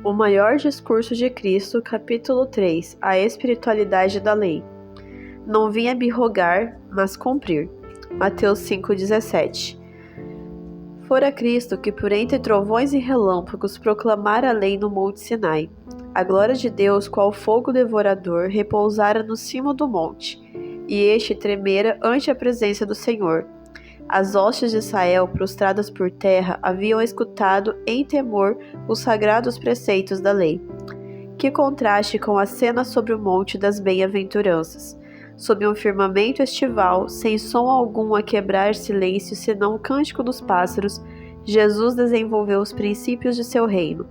O maior discurso de Cristo, capítulo 3, a espiritualidade da lei. Não vim abrogar, mas cumprir. Mateus 5,17. Fora Cristo que por entre trovões e relâmpagos proclamara a lei no monte Sinai. A glória de Deus, qual fogo devorador, repousara no cimo do monte, e este tremera ante a presença do Senhor. As hostes de Israel, prostradas por terra, haviam escutado em temor os sagrados preceitos da lei. Que contraste com a cena sobre o monte das bem-aventuranças! Sob um firmamento estival, sem som algum a quebrar silêncio senão o cântico dos pássaros, Jesus desenvolveu os princípios de seu reino.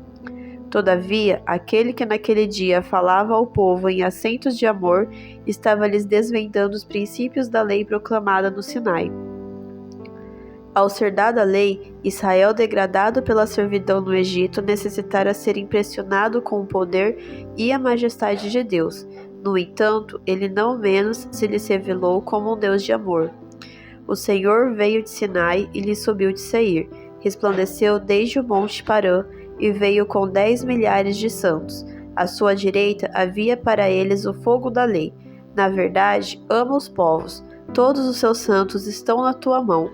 Todavia, aquele que naquele dia falava ao povo em acentos de amor, estava lhes desvendando os princípios da lei proclamada no Sinai. Ao ser dada a lei, Israel, degradado pela servidão no Egito, necessitara ser impressionado com o poder e a majestade de Deus. No entanto, ele não menos se lhes revelou como um Deus de amor. O Senhor veio de Sinai e lhe subiu de Seir, resplandeceu desde o monte Parã e veio com 10 milhares de santos. À sua direita havia para eles o fogo da lei. Na verdade, ama os povos, todos os seus santos estão na tua mão.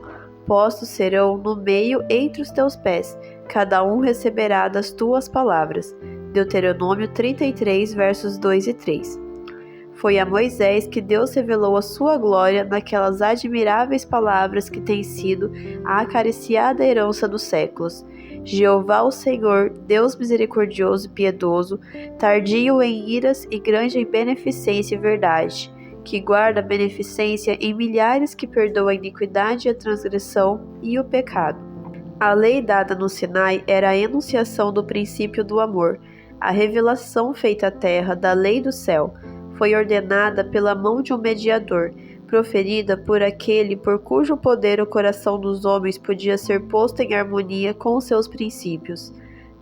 Postos serão no meio entre os teus pés, cada um receberá das tuas palavras. Deuteronômio 33, versos 2 e 3. Foi a Moisés que Deus revelou a sua glória naquelas admiráveis palavras que têm sido a acariciada herança dos séculos. Jeová o Senhor, Deus misericordioso e piedoso, tardio em iras e grande em beneficência e verdade, que guarda a beneficência em milhares, que perdoa a iniquidade e a transgressão e o pecado. A lei dada no Sinai era a enunciação do princípio do amor. A revelação feita à terra da lei do céu foi ordenada pela mão de um mediador, proferida por aquele por cujo poder o coração dos homens podia ser posto em harmonia com os seus princípios.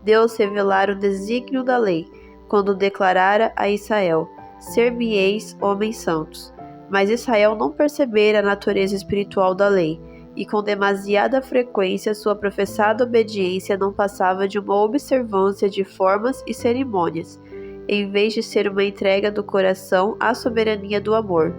Deus revelara o desígnio da lei, quando declarara a Israel: ser-me-eis homens santos. Mas Israel não percebera a natureza espiritual da lei, e com demasiada frequência sua professada obediência não passava de uma observância de formas e cerimônias, em vez de ser uma entrega do coração à soberania do amor.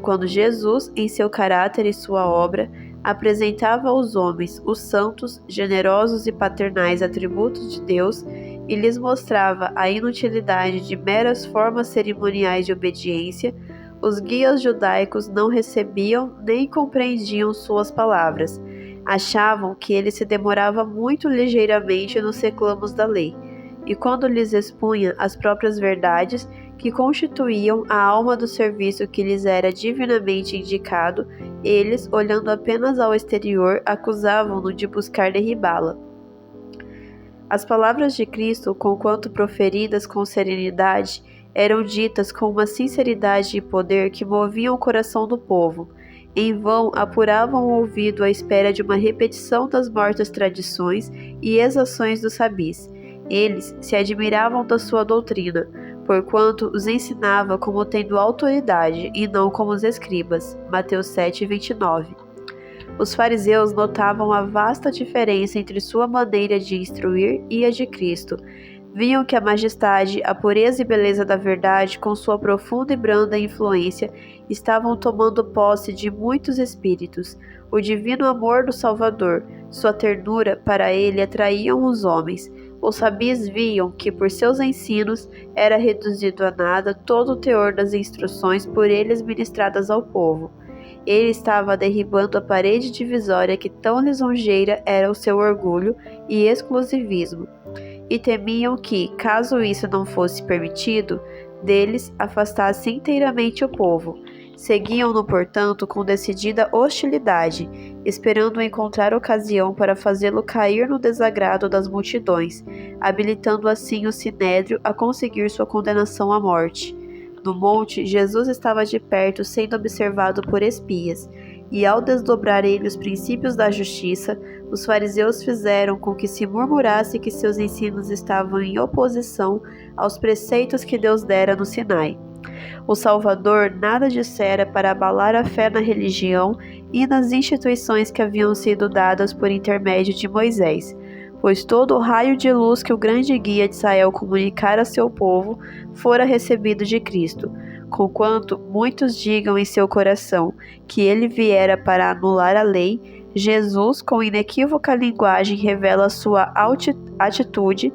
Quando Jesus, em seu caráter e sua obra, apresentava aos homens os santos, generosos e paternais atributos de Deus, e lhes mostrava a inutilidade de meras formas cerimoniais de obediência, os guias judaicos não recebiam nem compreendiam suas palavras. Achavam que ele se demorava muito ligeiramente nos reclamos da lei, e quando lhes expunha as próprias verdades, que constituíam a alma do serviço que lhes era divinamente indicado, eles, olhando apenas ao exterior, acusavam-no de buscar derribá-la. As palavras de Cristo, conquanto proferidas com serenidade, eram ditas com uma sinceridade e poder que moviam o coração do povo. Em vão apuravam o ouvido à espera de uma repetição das mortas tradições e exações dos rabis. Eles se admiravam da sua doutrina, porquanto os ensinava como tendo autoridade e não como os escribas. Mateus 7, 29. Os fariseus notavam a vasta diferença entre sua maneira de instruir e a de Cristo. Viam que a majestade, a pureza e beleza da verdade, com sua profunda e branda influência, estavam tomando posse de muitos espíritos. O divino amor do Salvador, sua ternura para ele atraíam os homens. Os rabis viam que, por seus ensinos, era reduzido a nada todo o teor das instruções por eles ministradas ao povo. Ele estava derribando a parede divisória que tão lisonjeira era o seu orgulho e exclusivismo, e temiam que, caso isso não fosse permitido, deles afastasse inteiramente o povo. Seguiam-no, portanto, com decidida hostilidade, esperando encontrar ocasião para fazê-lo cair no desagrado das multidões, habilitando assim o sinédrio a conseguir sua condenação à morte. No monte, Jesus estava de perto, sendo observado por espias, e ao desdobrar ele os princípios da justiça, os fariseus fizeram com que se murmurasse que seus ensinos estavam em oposição aos preceitos que Deus dera no Sinai. O Salvador nada dissera para abalar a fé na religião e nas instituições que haviam sido dadas por intermédio de Moisés. pois todo o raio de luz que o grande guia de Israel comunicara a seu povo fora recebido de Cristo, conquanto muitos digam em seu coração que ele viera para anular a lei, Jesus, com inequívoca linguagem, revela sua atitude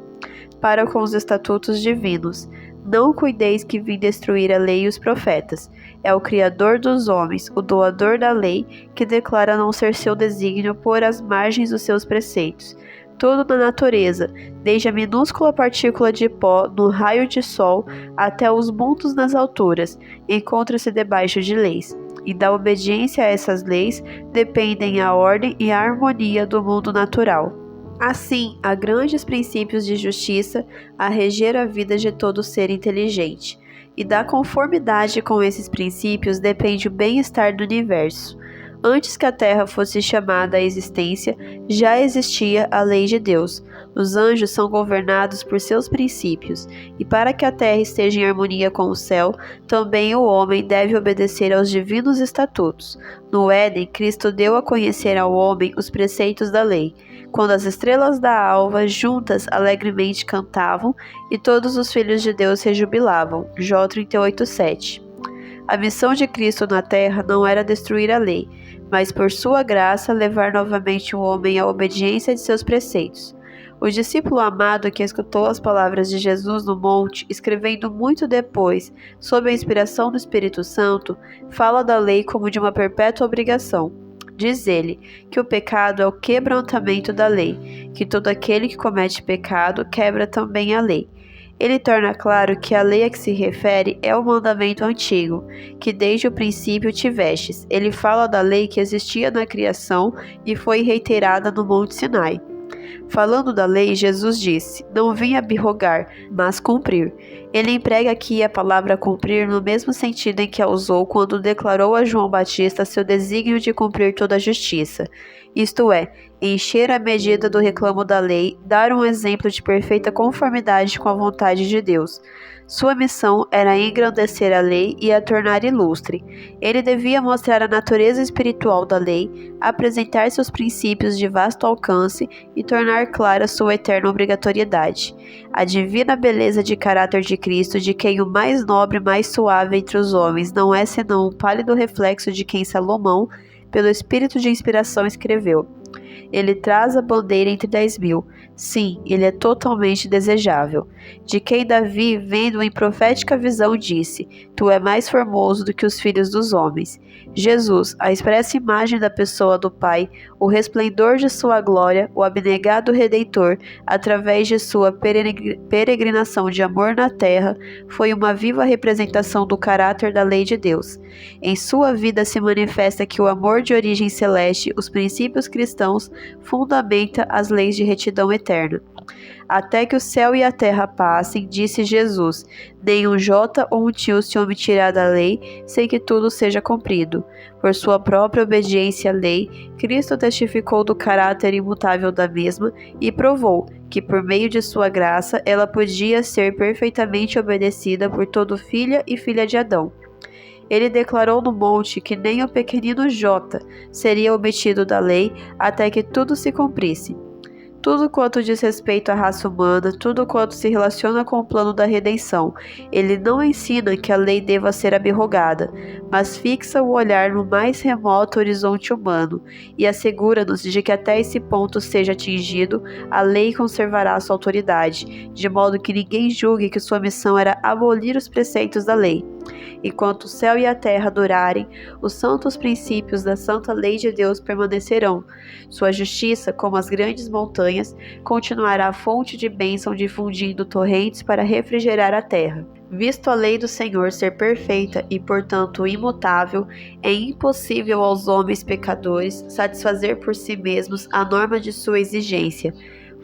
para com os estatutos divinos. Não cuideis que vim destruir a lei e os profetas. É o Criador dos homens, o doador da lei, que declara não ser seu desígnio pôr às margens dos seus preceitos. Tudo na natureza, desde a minúscula partícula de pó no raio de sol até os montes nas alturas, encontra-se debaixo de leis. E da obediência a essas leis dependem a ordem e a harmonia do mundo natural. Assim, há grandes princípios de justiça a reger a vida de todo ser inteligente, e da conformidade com esses princípios depende o bem-estar do universo. Antes que a Terra fosse chamada à existência, já existia a lei de Deus. Os anjos são governados por seus princípios, e para que a Terra esteja em harmonia com o céu, também o homem deve obedecer aos divinos estatutos. No Éden, Cristo deu a conhecer ao homem os preceitos da lei, quando as estrelas da alva juntas alegremente cantavam e todos os filhos de Deus se jubilavam. Jó 38:7. A missão de Cristo na terra não era destruir a lei, mas por sua graça levar novamente o homem à obediência de seus preceitos. O discípulo amado que escutou as palavras de Jesus no monte, escrevendo muito depois, sob a inspiração do Espírito Santo, fala da lei como de uma perpétua obrigação. Diz ele que o pecado é o quebrantamento da lei, que todo aquele que comete pecado quebra também a lei. Ele torna claro que a lei a que se refere é o mandamento antigo, que desde o princípio tivestes. Ele fala da lei que existia na criação e foi reiterada no Monte Sinai. Falando da lei, Jesus disse: não vim abrogar, mas cumprir. Ele emprega aqui a palavra cumprir no mesmo sentido em que a usou quando declarou a João Batista seu desígnio de cumprir toda a justiça. Isto é, encher a medida do reclamo da lei, dar um exemplo de perfeita conformidade com a vontade de Deus. Sua missão era engrandecer a lei e a tornar ilustre. Ele devia mostrar a natureza espiritual da lei, apresentar seus princípios de vasto alcance e tornar clara sua eterna obrigatoriedade. A divina beleza de caráter de Cristo, de quem o mais nobre e mais suave entre os homens não é senão um pálido reflexo de quem Salomão, pelo espírito de inspiração, escreveu. Ele traz a bandeira entre 10.000. Sim, ele é totalmente desejável. De quem Davi, vendo em profética visão, disse: Tu é mais formoso do que os filhos dos homens. Jesus, a expressa imagem da pessoa do Pai, o resplendor de sua glória, o abnegado Redentor, através de sua peregrinação de amor na terra, foi uma viva representação do caráter da lei de Deus. Em sua vida se manifesta que o amor de origem celeste, os princípios cristãos, fundamenta as leis de retidão eterna. Até que o céu e a terra passem, disse Jesus, nem um jota ou um tio se omitirá da lei, sem que tudo seja cumprido. Por sua própria obediência à lei, Cristo testificou do caráter imutável da mesma e provou que, por meio de sua graça, ela podia ser perfeitamente obedecida por todo filha e filha de Adão. Ele declarou no monte que nem o pequenino jota seria omitido da lei até que tudo se cumprisse. Tudo quanto diz respeito à raça humana, tudo quanto se relaciona com o plano da redenção. Ele não ensina que a lei deva ser abrogada, mas fixa o olhar no mais remoto horizonte humano e assegura-nos de que até esse ponto seja atingido, a lei conservará sua autoridade, de modo que ninguém julgue que sua missão era abolir os preceitos da lei. Enquanto o céu e a terra durarem, os santos princípios da santa lei de Deus permanecerão. Sua justiça, como as grandes montanhas, continuará a fonte de bênção difundindo torrentes para refrigerar a terra. Visto a lei do Senhor ser perfeita e, portanto, imutável, é impossível aos homens pecadores satisfazer por si mesmos a norma de sua exigência.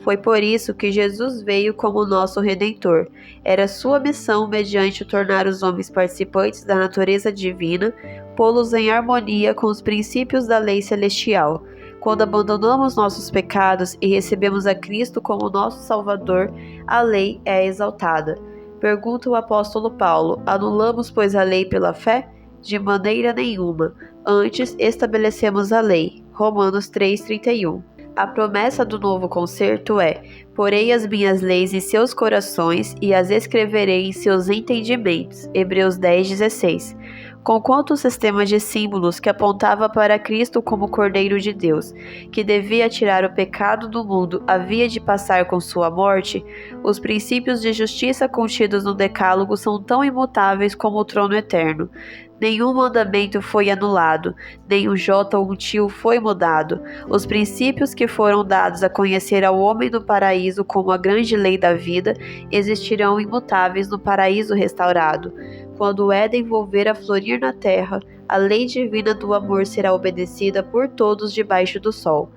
Foi por isso que Jesus veio como nosso Redentor. Era sua missão, mediante tornar os homens participantes da natureza divina, pô-los em harmonia com os princípios da lei celestial. Quando abandonamos nossos pecados e recebemos a Cristo como nosso Salvador, a lei é exaltada. Pergunta o apóstolo Paulo: anulamos, pois, a lei pela fé? De maneira nenhuma. Antes, estabelecemos a lei. Romanos 3:31. A promessa do novo concerto é: porei as minhas leis em seus corações e as escreverei em seus entendimentos. Hebreus 10:16. Conquanto o sistema de símbolos que apontava para Cristo como Cordeiro de Deus, que devia tirar o pecado do mundo, havia de passar com sua morte, os princípios de justiça contidos no Decálogo são tão imutáveis como o trono eterno. Nenhum mandamento foi anulado, nem um jota ou um tio foi mudado. Os princípios que foram dados a conhecer ao homem no paraíso como a grande lei da vida existirão imutáveis no paraíso restaurado. Quando o Éden volver a florir na terra, a lei divina do amor será obedecida por todos debaixo do sol.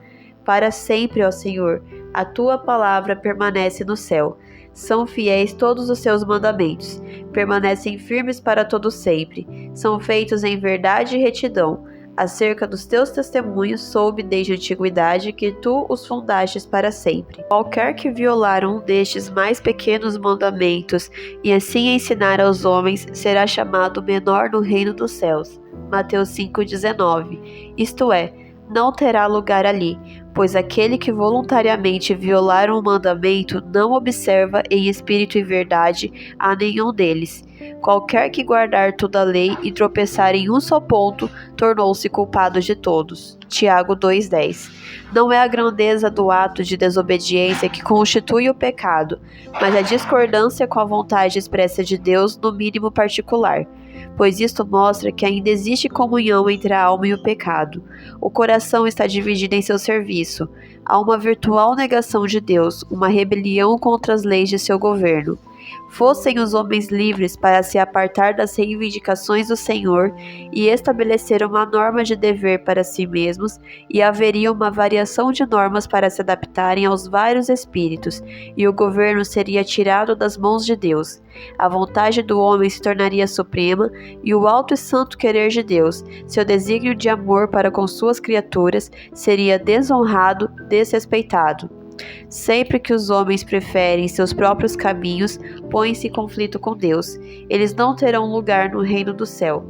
Para sempre, ó Senhor, a tua palavra permanece no céu. São fiéis todos os seus mandamentos, permanecem firmes para todo sempre, são feitos em verdade e retidão. Acerca dos teus testemunhos soube desde a antiguidade que tu os fundastes para sempre. Qualquer que violar um destes mais pequenos mandamentos e assim ensinar aos homens será chamado menor no reino dos céus. Mateus 5,19. Isto é, não terá lugar ali, pois aquele que voluntariamente violar um mandamento não observa em espírito e verdade a nenhum deles. Qualquer que guardar toda a lei e tropeçar em um só ponto, tornou-se culpado de todos. Tiago 2,10. Não é a grandeza do ato de desobediência que constitui o pecado, mas a discordância com a vontade expressa de Deus no mínimo particular, pois isto mostra que ainda existe comunhão entre a alma e o pecado. O coração está dividido em seu serviço. Há uma virtual negação de Deus, uma rebelião contra as leis de seu governo. Fossem os homens livres para se apartar das reivindicações do Senhor e estabelecer uma norma de dever para si mesmos, e haveria uma variação de normas para se adaptarem aos vários espíritos, e o governo seria tirado das mãos de Deus. A vontade do homem se tornaria suprema, e o alto e santo querer de Deus, seu desígnio de amor para com suas criaturas, seria desonrado, desrespeitado. Sempre que os homens preferem seus próprios caminhos, põem-se em conflito com Deus. Eles não terão lugar no reino do céu,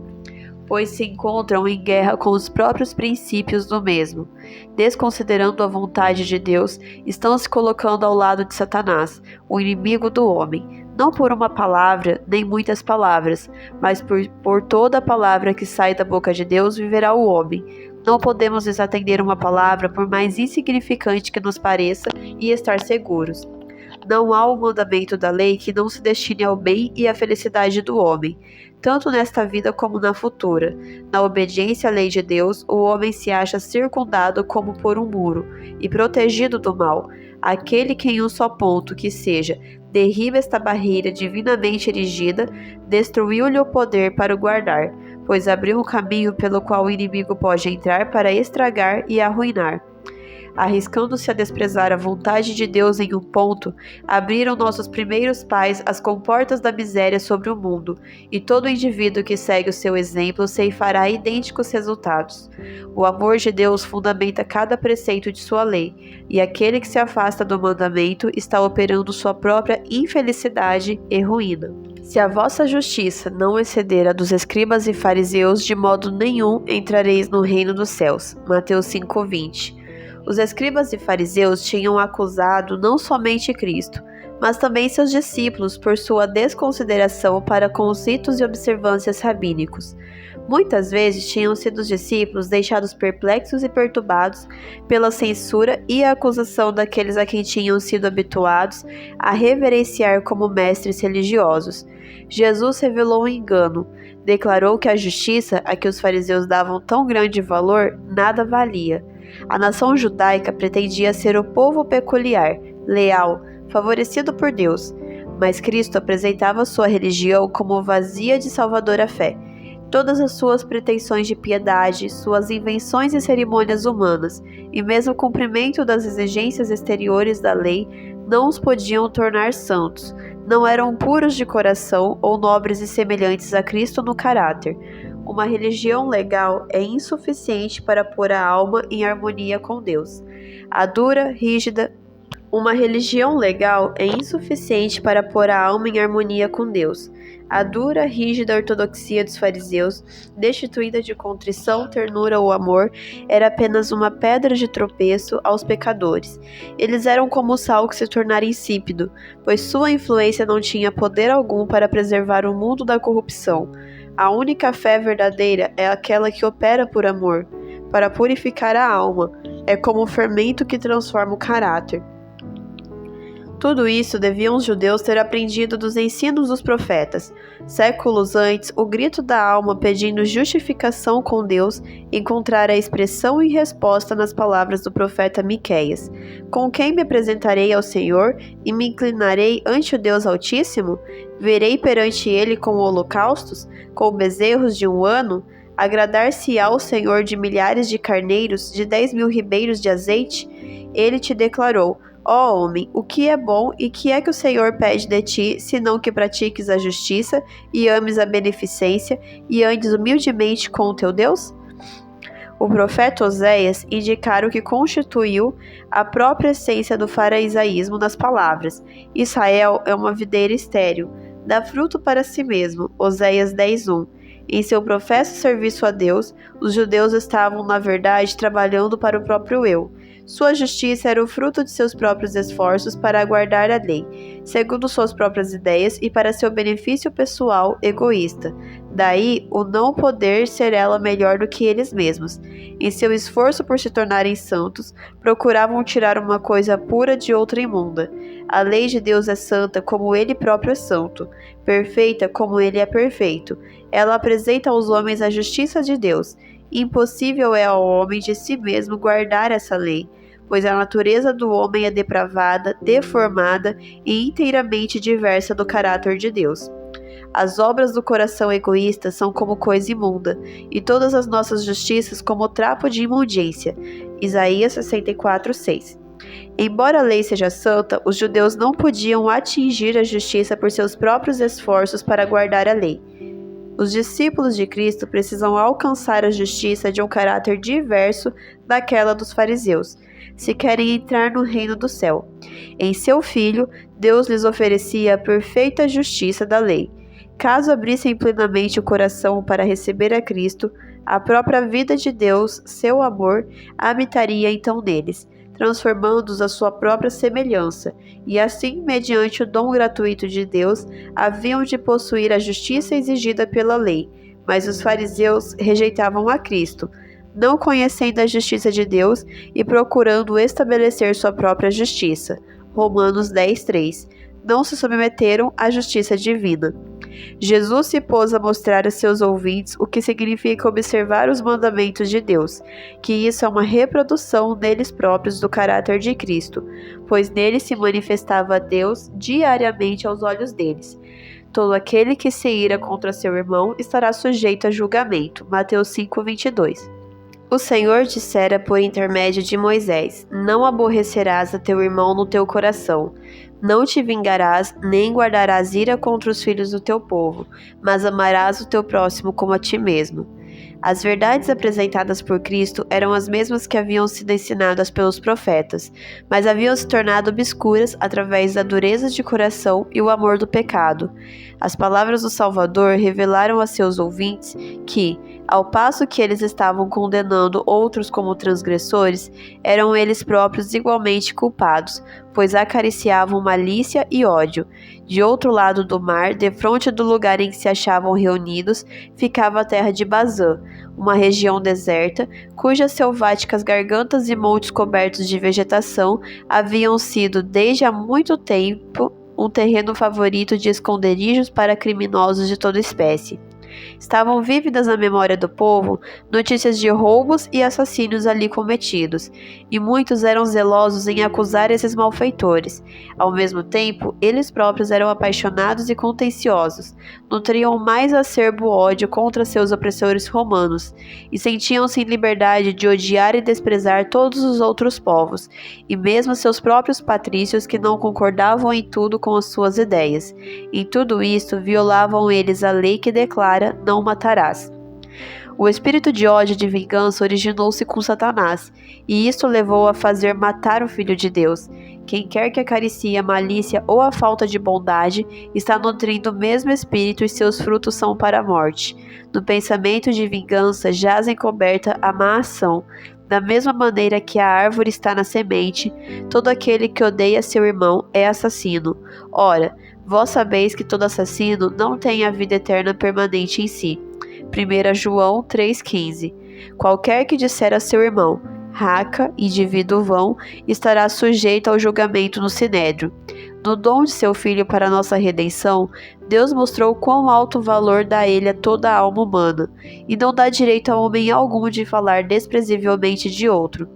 pois se encontram em guerra com os próprios princípios do mesmo. Desconsiderando a vontade de Deus, estão se colocando ao lado de Satanás, o inimigo do homem. Não por uma palavra, nem muitas palavras, mas por toda a palavra que sai da boca de Deus viverá o homem. Não podemos desatender uma palavra, por mais insignificante que nos pareça, e estar seguros. Não há um mandamento da lei que não se destine ao bem e à felicidade do homem, tanto nesta vida como na futura. Na obediência à lei de Deus, o homem se acha circundado como por um muro, e protegido do mal. Aquele que em um só ponto, que seja, derriba esta barreira divinamente erigida, destruiu-lhe o poder para o guardar, pois abriu um caminho pelo qual o inimigo pode entrar para estragar e arruinar. Arriscando-se a desprezar a vontade de Deus em um ponto, abriram nossos primeiros pais as comportas da miséria sobre o mundo, e todo indivíduo que segue o seu exemplo ceifará idênticos resultados. O amor de Deus fundamenta cada preceito de sua lei, e aquele que se afasta do mandamento está operando sua própria infelicidade e ruína. Se a vossa justiça não exceder a dos escribas e fariseus, de modo nenhum entrareis no reino dos céus. Mateus 5,20. Os escribas e fariseus tinham acusado não somente Cristo, mas também seus discípulos por sua desconsideração para com os ritos e observâncias rabínicos. Muitas vezes tinham sido os discípulos deixados perplexos e perturbados pela censura e a acusação daqueles a quem tinham sido habituados a reverenciar como mestres religiosos. Jesus revelou um engano, declarou que a justiça a que os fariseus davam tão grande valor nada valia. A nação judaica pretendia ser o povo peculiar, leal, favorecido por Deus, mas Cristo apresentava sua religião como vazia de salvadora fé. Todas as suas pretensões de piedade, suas invenções e cerimônias humanas, e mesmo o cumprimento das exigências exteriores da lei, não os podiam tornar santos. Não eram puros de coração ou nobres e semelhantes a Cristo no caráter. Uma religião legal é insuficiente para pôr a alma em harmonia com Deus. A dura, rígida Uma religião legal é insuficiente para pôr a alma em harmonia com Deus. A dura, rígida ortodoxia dos fariseus, destituída de contrição, ternura ou amor, era apenas uma pedra de tropeço aos pecadores. Eles eram como o sal que se tornara insípido, pois sua influência não tinha poder algum para preservar o mundo da corrupção. A única fé verdadeira é aquela que opera por amor, para purificar a alma. É como o fermento que transforma o caráter. Tudo isso deviam os judeus ter aprendido dos ensinos dos profetas. Séculos antes, o grito da alma pedindo justificação com Deus encontrara expressão e resposta nas palavras do profeta Miqueias. Com quem me apresentarei ao Senhor e me inclinarei ante o Deus Altíssimo? Verei perante ele com holocaustos, com bezerros de 1 ano? Agradar-se-á ao Senhor de milhares de carneiros, de 10.000 ribeiros de azeite? Ele te declarou: ó homem, o que é bom e que é que o Senhor pede de ti, senão que pratiques a justiça e ames a beneficência e andes humildemente com o teu Deus? O profeta Oséias indicara o que constituiu a própria essência do faraisaísmo nas palavras: Israel é uma videira estéril, dá fruto para si mesmo. Oséias 10:1. Em seu professo serviço a Deus, os judeus estavam, na verdade, trabalhando para o próprio eu. Sua justiça era o fruto de seus próprios esforços para aguardar a lei, segundo suas próprias ideias e para seu benefício pessoal egoísta. Daí, o não poder ser ela melhor do que eles mesmos. Em seu esforço por se tornarem santos, procuravam tirar uma coisa pura de outra imunda. A lei de Deus é santa como ele próprio é santo, perfeita como ele é perfeito. Ela apresenta aos homens a justiça de Deus. Impossível é ao homem de si mesmo guardar essa lei, pois a natureza do homem é depravada, deformada e inteiramente diversa do caráter de Deus. As obras do coração egoísta são como coisa imunda, e todas as nossas justiças como trapo de imundícia. Isaías 64:6. Embora a lei seja santa, os judeus não podiam atingir a justiça por seus próprios esforços para guardar a lei. Os discípulos de Cristo precisam alcançar a justiça de um caráter diverso daquela dos fariseus, se querem entrar no reino do céu. Em seu Filho, Deus lhes oferecia a perfeita justiça da lei. Caso abrissem plenamente o coração para receber a Cristo, a própria vida de Deus, seu amor, habitaria então neles, transformando-os à sua própria semelhança, e assim, mediante o dom gratuito de Deus, haviam de possuir a justiça exigida pela lei. Mas os fariseus rejeitavam a Cristo, não conhecendo a justiça de Deus e procurando estabelecer sua própria justiça. Romanos 10:3. Não se submeteram à justiça divina. Jesus se pôs a mostrar a seus ouvintes o que significa observar os mandamentos de Deus, que isso é uma reprodução neles próprios do caráter de Cristo, pois nele se manifestava Deus diariamente aos olhos deles. Todo aquele que se ira contra seu irmão estará sujeito a julgamento. Mateus 5:22. O Senhor dissera por intermédio de Moisés: não aborrecerás a teu irmão no teu coração. Não te vingarás, nem guardarás ira contra os filhos do teu povo, mas amarás o teu próximo como a ti mesmo. As verdades apresentadas por Cristo eram as mesmas que haviam sido ensinadas pelos profetas, mas haviam se tornado obscuras através da dureza de coração e o amor do pecado. As palavras do Salvador revelaram a seus ouvintes que, ao passo que eles estavam condenando outros como transgressores, eram eles próprios igualmente culpados, pois acariciavam malícia e ódio. De outro lado do mar, defronte do lugar em que se achavam reunidos, ficava a terra de Bazã, uma região deserta, cujas selváticas gargantas e montes cobertos de vegetação haviam sido, desde há muito tempo, um terreno favorito de esconderijos para criminosos de toda espécie. Estavam vívidas na memória do povo notícias de roubos e assassínios ali cometidos, e muitos eram zelosos em acusar esses malfeitores. Ao mesmo tempo, eles próprios eram apaixonados e contenciosos, nutriam mais acerbo ódio contra seus opressores romanos, e sentiam-se em liberdade de odiar e desprezar todos os outros povos, e mesmo seus próprios patrícios que não concordavam em tudo com as suas ideias. Em tudo isto, violavam eles a lei que declara: não matarás. O espírito de ódio e de vingança originou-se com Satanás, e isto levou a fazer matar o Filho de Deus. Quem quer que acaricie a malícia ou a falta de bondade está nutrindo o mesmo espírito e seus frutos são para a morte. No pensamento de vingança jaz encoberta a má ação. Da mesma maneira que a árvore está na semente, todo aquele que odeia seu irmão é assassino. Ora, vós sabeis que todo assassino não tem a vida eterna permanente em si. 1 João 3,15. Qualquer que disser a seu irmão, raca, indivíduo vão, estará sujeito ao julgamento no sinédrio. No dom de seu Filho para nossa redenção, Deus mostrou quão alto valor dá ele a toda a alma humana, e não dá direito a homem algum de falar desprezivelmente de outro.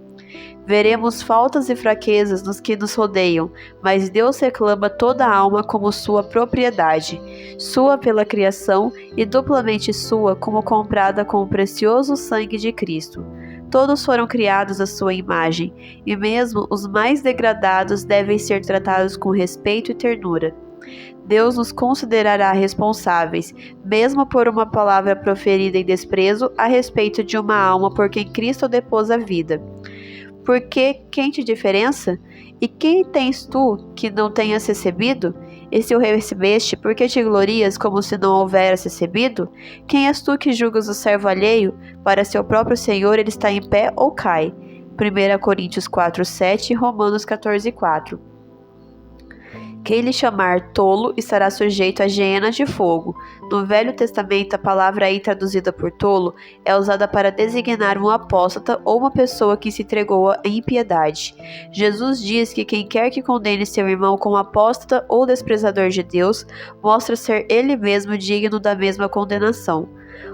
Veremos faltas e fraquezas nos que nos rodeiam, mas Deus reclama toda a alma como sua propriedade, sua pela criação e duplamente sua como comprada com o precioso sangue de Cristo. Todos foram criados à sua imagem, e mesmo os mais degradados devem ser tratados com respeito e ternura. Deus nos considerará responsáveis, mesmo por uma palavra proferida em desprezo a respeito de uma alma por quem Cristo depôs a vida. Porque quem te diferença? E quem tens tu que não tenhas recebido? E se o recebeste, por que te glorias como se não houveras recebido? Quem és tu que julgas o servo alheio? Para seu próprio Senhor ele está em pé ou cai? 1 Coríntios 4,7 e Romanos 14,4. Quem lhe chamar tolo estará sujeito a geena de fogo. No Velho Testamento, a palavra aí traduzida por tolo é usada para designar um apóstata ou uma pessoa que se entregou à impiedade. Jesus diz que quem quer que condene seu irmão como apóstata ou desprezador de Deus, mostra ser ele mesmo digno da mesma condenação.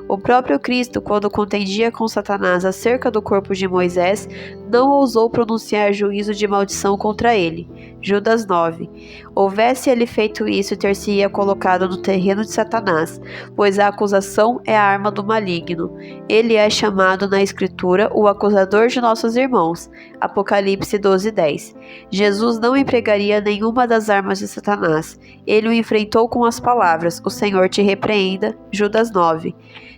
O próprio Cristo, quando contendia com Satanás acerca do corpo de Moisés, não ousou pronunciar juízo de maldição contra ele. Judas 9. Houvesse ele feito isso, ter-se-ia colocado no terreno de Satanás, pois a acusação é a arma do maligno. Ele é chamado na Escritura o acusador de nossos irmãos. Apocalipse 12:10. Jesus não empregaria nenhuma das armas de Satanás. Ele o enfrentou com as palavras: o Senhor te repreenda. Judas 9.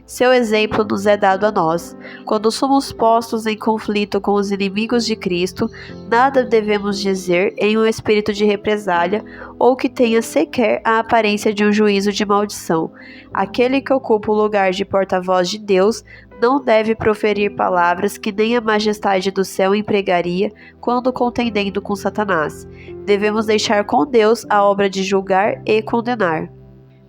Seu exemplo nos é dado a nós. Quando somos postos em conflito com os inimigos de Cristo, nada devemos dizer em um espírito de represália ou que tenha sequer a aparência de um juízo de maldição. Aquele que ocupa o lugar de porta-voz de Deus não deve proferir palavras que nem a majestade do céu empregaria quando contendendo com Satanás. Devemos deixar com Deus a obra de julgar e condenar.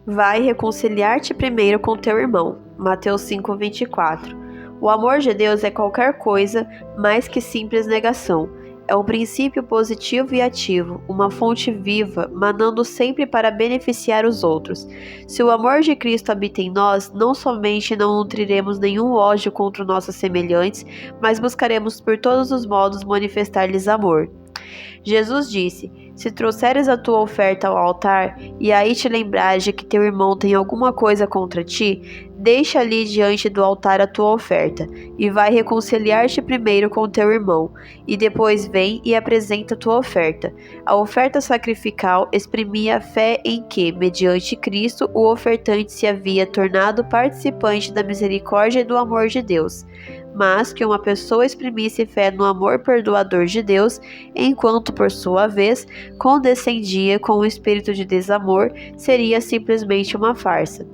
Vai reconciliar-te primeiro com teu irmão. Mateus 5:24. O amor de Deus é qualquer coisa mais que simples negação. É um princípio positivo e ativo, uma fonte viva, manando sempre para beneficiar os outros. Se o amor de Cristo habita em nós, não somente não nutriremos nenhum ódio contra nossos semelhantes, mas buscaremos por todos os modos manifestar-lhes amor. Jesus disse: se trouxeres a tua oferta ao altar, e aí te lembrares de que teu irmão tem alguma coisa contra ti, deixa ali diante do altar a tua oferta, e vai reconciliar-te primeiro com teu irmão, e depois vem e apresenta a tua oferta. A oferta sacrificial exprimia a fé em que, mediante Cristo, o ofertante se havia tornado participante da misericórdia e do amor de Deus. Mas que uma pessoa exprimisse fé no amor perdoador de Deus, enquanto, por sua vez, condescendia com o espírito de desamor, seria simplesmente uma farsa.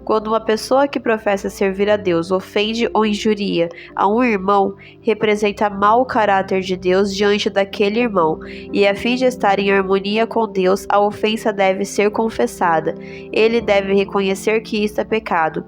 Quando uma pessoa que professa servir a Deus ofende ou injuria a um irmão, representa mau caráter de Deus diante daquele irmão, e a fim de estar em harmonia com Deus, a ofensa deve ser confessada. Ele deve reconhecer que isto é pecado.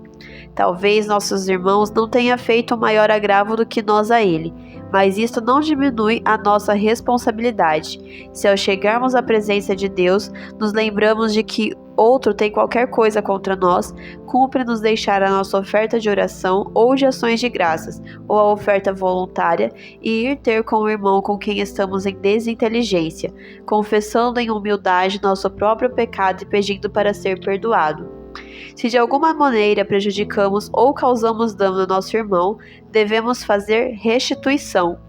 Talvez nossos irmãos não tenham feito maior agravo do que nós a ele, mas isto não diminui a nossa responsabilidade. Se ao chegarmos à presença de Deus, nos lembramos de que outro tem qualquer coisa contra nós, cumpre-nos deixar a nossa oferta de oração ou de ações de graças, ou a oferta voluntária, e ir ter com o irmão com quem estamos em desinteligência, confessando em humildade nosso próprio pecado e pedindo para ser perdoado. Se de alguma maneira prejudicamos ou causamos dano ao nosso irmão, devemos fazer restituição.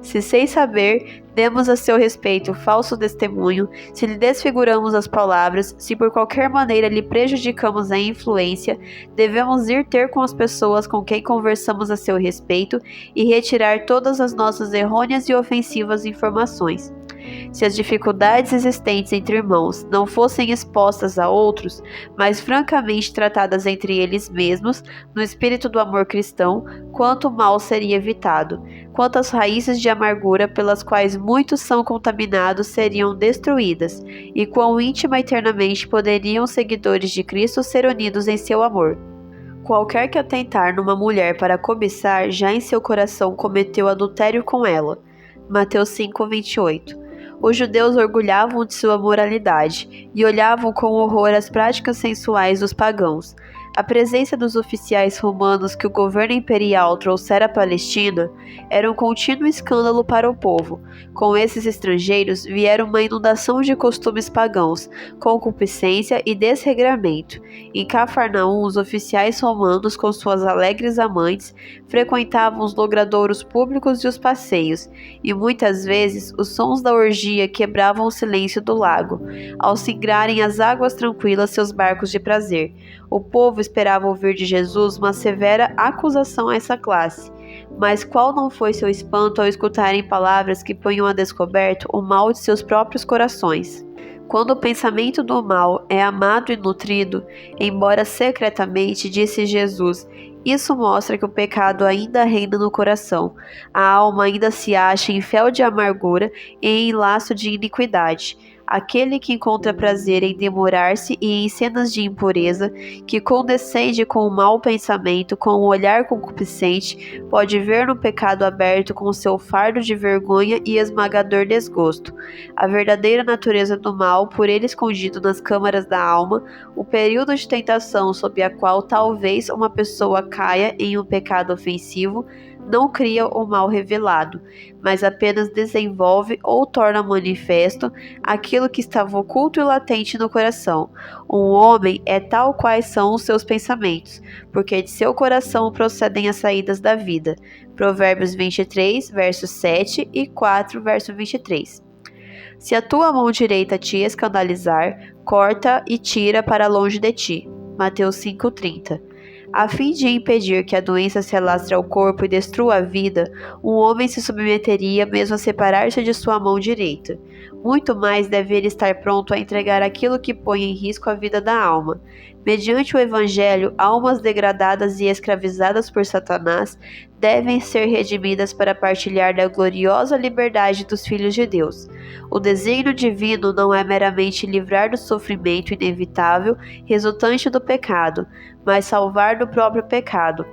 Se sem saber, demos a seu respeito falso testemunho, se lhe desfiguramos as palavras, se por qualquer maneira lhe prejudicamos a influência, devemos ir ter com as pessoas com quem conversamos a seu respeito e retirar todas as nossas errôneas e ofensivas informações. Se as dificuldades existentes entre irmãos não fossem expostas a outros, mas francamente tratadas entre eles mesmos, no espírito do amor cristão, quanto mal seria evitado, quantas raízes de amargura pelas quais muitos são contaminados seriam destruídas, e quão íntima e eternamente poderiam os seguidores de Cristo ser unidos em seu amor. Qualquer que atentar numa mulher para cobiçar, já em seu coração cometeu adultério com ela. Mateus 5:28. Os judeus orgulhavam de sua moralidade e olhavam com horror as práticas sensuais dos pagãos. A presença dos oficiais romanos que o governo imperial trouxera à Palestina era um contínuo escândalo para o povo. Com esses estrangeiros vieram uma inundação de costumes pagãos, concupiscência e desregramento. Em Cafarnaum, os oficiais romanos, com suas alegres amantes, frequentavam os logradouros públicos e os passeios, e muitas vezes os sons da orgia quebravam o silêncio do lago, ao singrarem as águas tranquilas seus barcos de prazer. O povo esperava ouvir de Jesus uma severa acusação a essa classe, mas qual não foi seu espanto ao escutarem palavras que ponham a descoberto o mal de seus próprios corações? Quando o pensamento do mal é amado e nutrido, embora secretamente, disse Jesus, isso mostra que o pecado ainda reina no coração, a alma ainda se acha em fel de amargura e em laço de iniquidade. Aquele que encontra prazer em demorar-se e em cenas de impureza, que condescende com o mau pensamento, com o olhar concupiscente, pode ver no pecado aberto com seu fardo de vergonha e esmagador desgosto. A verdadeira natureza do mal, por ele escondido nas câmaras da alma, o período de tentação sob a qual talvez uma pessoa caia em um pecado ofensivo, não cria o mal revelado, mas apenas desenvolve ou torna manifesto aquilo que estava oculto e latente no coração. Um homem é tal quais são os seus pensamentos, porque de seu coração procedem as saídas da vida. Provérbios 23, versos 7 e 4, verso 23. Se a tua mão direita te escandalizar, corta e tira para longe de ti. Mateus 5:30. A fim de impedir que a doença se alastre ao corpo e destrua a vida, um homem se submeteria mesmo a separar-se de sua mão direita. Muito mais deve ele estar pronto a entregar aquilo que põe em risco a vida da alma. Mediante o Evangelho, almas degradadas e escravizadas por Satanás devem ser redimidas para partilhar da gloriosa liberdade dos filhos de Deus. O desígnio divino não é meramente livrar do sofrimento inevitável resultante do pecado, mas salvar do próprio pecado.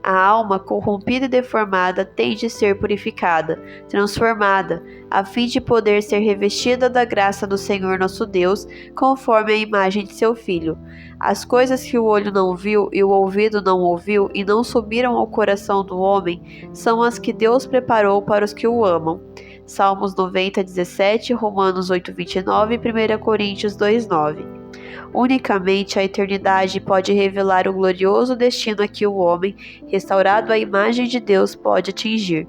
A alma corrompida e deformada tem de ser purificada, transformada, a fim de poder ser revestida da graça do Senhor nosso Deus, conforme a imagem de seu Filho. As coisas que o olho não viu e o ouvido não ouviu e não subiram ao coração do homem, são as que Deus preparou para os que o amam. Salmos 90:17, Romanos 8:29 e 1 Coríntios 2:9. Unicamente a eternidade pode revelar o glorioso destino a que o homem, restaurado à imagem de Deus, pode atingir.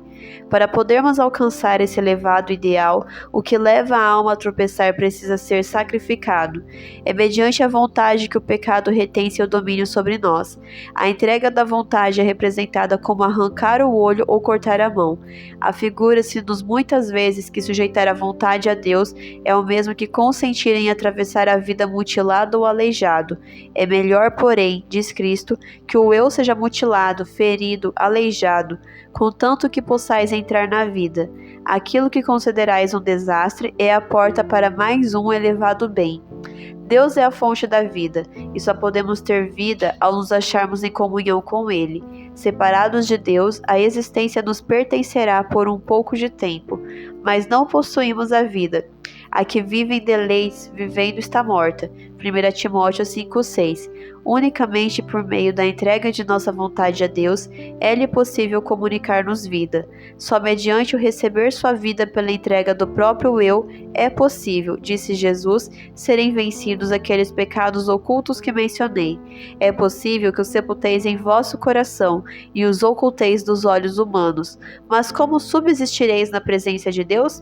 Para podermos alcançar esse elevado ideal, o que leva a alma a tropeçar precisa ser sacrificado. É mediante a vontade que o pecado retém seu domínio sobre nós. A entrega da vontade é representada como arrancar o olho ou cortar a mão. Afigura-se-nos muitas vezes que sujeitar a vontade a Deus é o mesmo que consentir em atravessar a vida mutilado ou aleijado. É melhor, porém, diz Cristo, que o eu seja mutilado, ferido, aleijado, contanto que possais entrar na vida. Aquilo que considerais um desastre é a porta para mais um elevado bem. Deus é a fonte da vida, e só podemos ter vida ao nos acharmos em comunhão com Ele. Separados de Deus, a existência nos pertencerá por um pouco de tempo, mas não possuímos a vida. A que vive em deleites, vivendo está morta. 1 Timóteo 5:6. Unicamente por meio da entrega de nossa vontade a Deus, é-lhe possível comunicar-nos vida. Só mediante o receber sua vida pela entrega do próprio eu, é possível, disse Jesus, serem vencidos aqueles pecados ocultos que mencionei. É possível que os sepulteis em vosso coração e os oculteis dos olhos humanos. Mas como subsistireis na presença de Deus?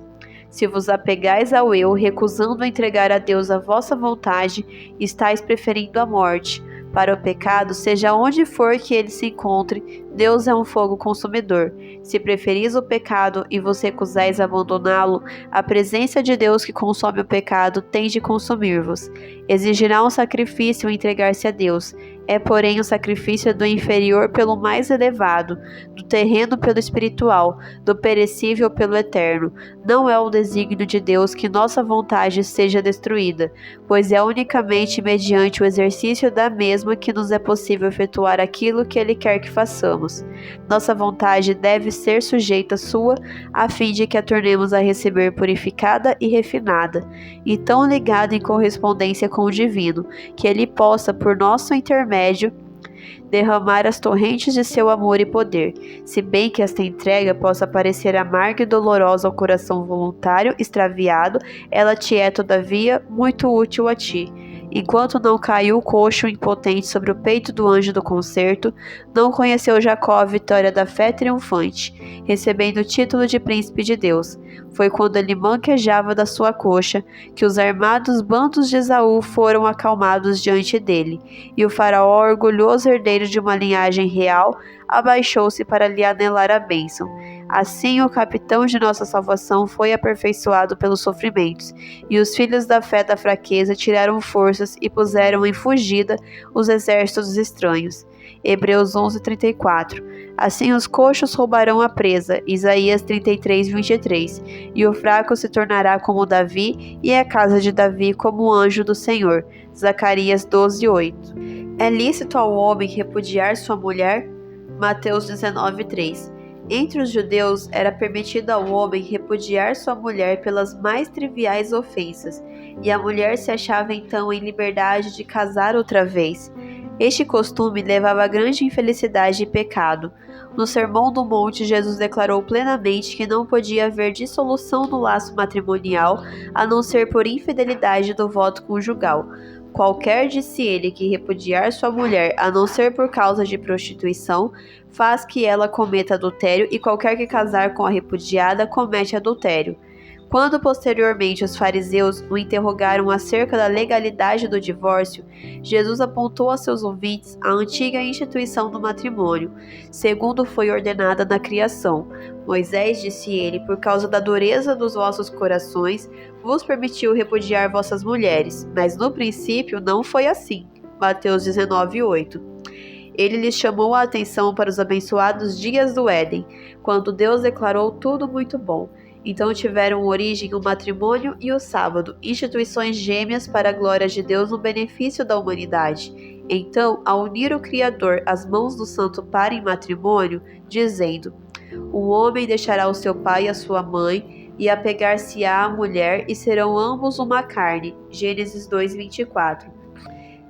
Se vos apegais ao eu, recusando entregar a Deus a vossa vontade, estáis preferindo a morte. Para o pecado, seja onde for que ele se encontre, Deus é um fogo consumidor. Se preferis o pecado e vos recusais a abandoná-lo, a presença de Deus que consome o pecado tem de consumir-vos. Exigirá um sacrifício entregar-se a Deus. É, porém, o sacrifício do inferior pelo mais elevado, do terreno pelo espiritual, do perecível pelo eterno. Não é o desígnio de Deus que nossa vontade seja destruída, pois é unicamente mediante o exercício da mesma que nos é possível efetuar aquilo que Ele quer que façamos. Nossa vontade deve ser sujeita à sua, a fim de que a tornemos a receber purificada e refinada, e tão ligada em correspondência com o divino, que Ele possa, por nosso intermédio, derramar as torrentes de seu amor e poder, se bem que esta entrega possa parecer amarga e dolorosa ao coração voluntário extraviado, ela te é, todavia, muito útil a ti. Enquanto não caiu o coxo impotente sobre o peito do anjo do concerto, não conheceu Jacó a vitória da fé triunfante, recebendo o título de príncipe de Deus. Foi quando ele manquejava da sua coxa que os armados bandos de Esaú foram acalmados diante dele, e o faraó, orgulhoso herdeiro de uma linhagem real, abaixou-se para lhe anelar a bênção. Assim, o capitão de nossa salvação foi aperfeiçoado pelos sofrimentos, e os filhos da fé da fraqueza tiraram forças e puseram em fugida os exércitos estranhos. Hebreus 11:34. Assim os coxos roubarão a presa. Isaías 33:23. E o fraco se tornará como Davi, e a casa de Davi como o anjo do Senhor. Zacarias 12:8. É lícito ao homem repudiar sua mulher? Mateus 19:3. Entre os judeus era permitido ao homem repudiar sua mulher pelas mais triviais ofensas, e a mulher se achava então em liberdade de casar outra vez. Este costume levava a grande infelicidade e pecado. No Sermão do Monte, Jesus declarou plenamente que não podia haver dissolução no laço matrimonial, a não ser por infidelidade do voto conjugal. Qualquer, disse ele, que repudiar sua mulher, a não ser por causa de prostituição, faz que ela cometa adultério, e qualquer que casar com a repudiada comete adultério. Quando posteriormente os fariseus o interrogaram acerca da legalidade do divórcio, Jesus apontou a seus ouvintes a antiga instituição do matrimônio, segundo foi ordenada na criação. Moisés, disse ele, por causa da dureza dos vossos corações, vos permitiu repudiar vossas mulheres, mas no princípio não foi assim. Mateus 19:8. Ele lhes chamou a atenção para os abençoados dias do Éden, quando Deus declarou tudo muito bom. Então tiveram origem o matrimônio e o sábado, instituições gêmeas para a glória de Deus no benefício da humanidade. Então, ao unir o Criador as mãos do santo par em matrimônio, dizendo: o homem deixará o seu pai e a sua mãe, e apegar-se-á à mulher, e serão ambos uma carne. Gênesis 2:24.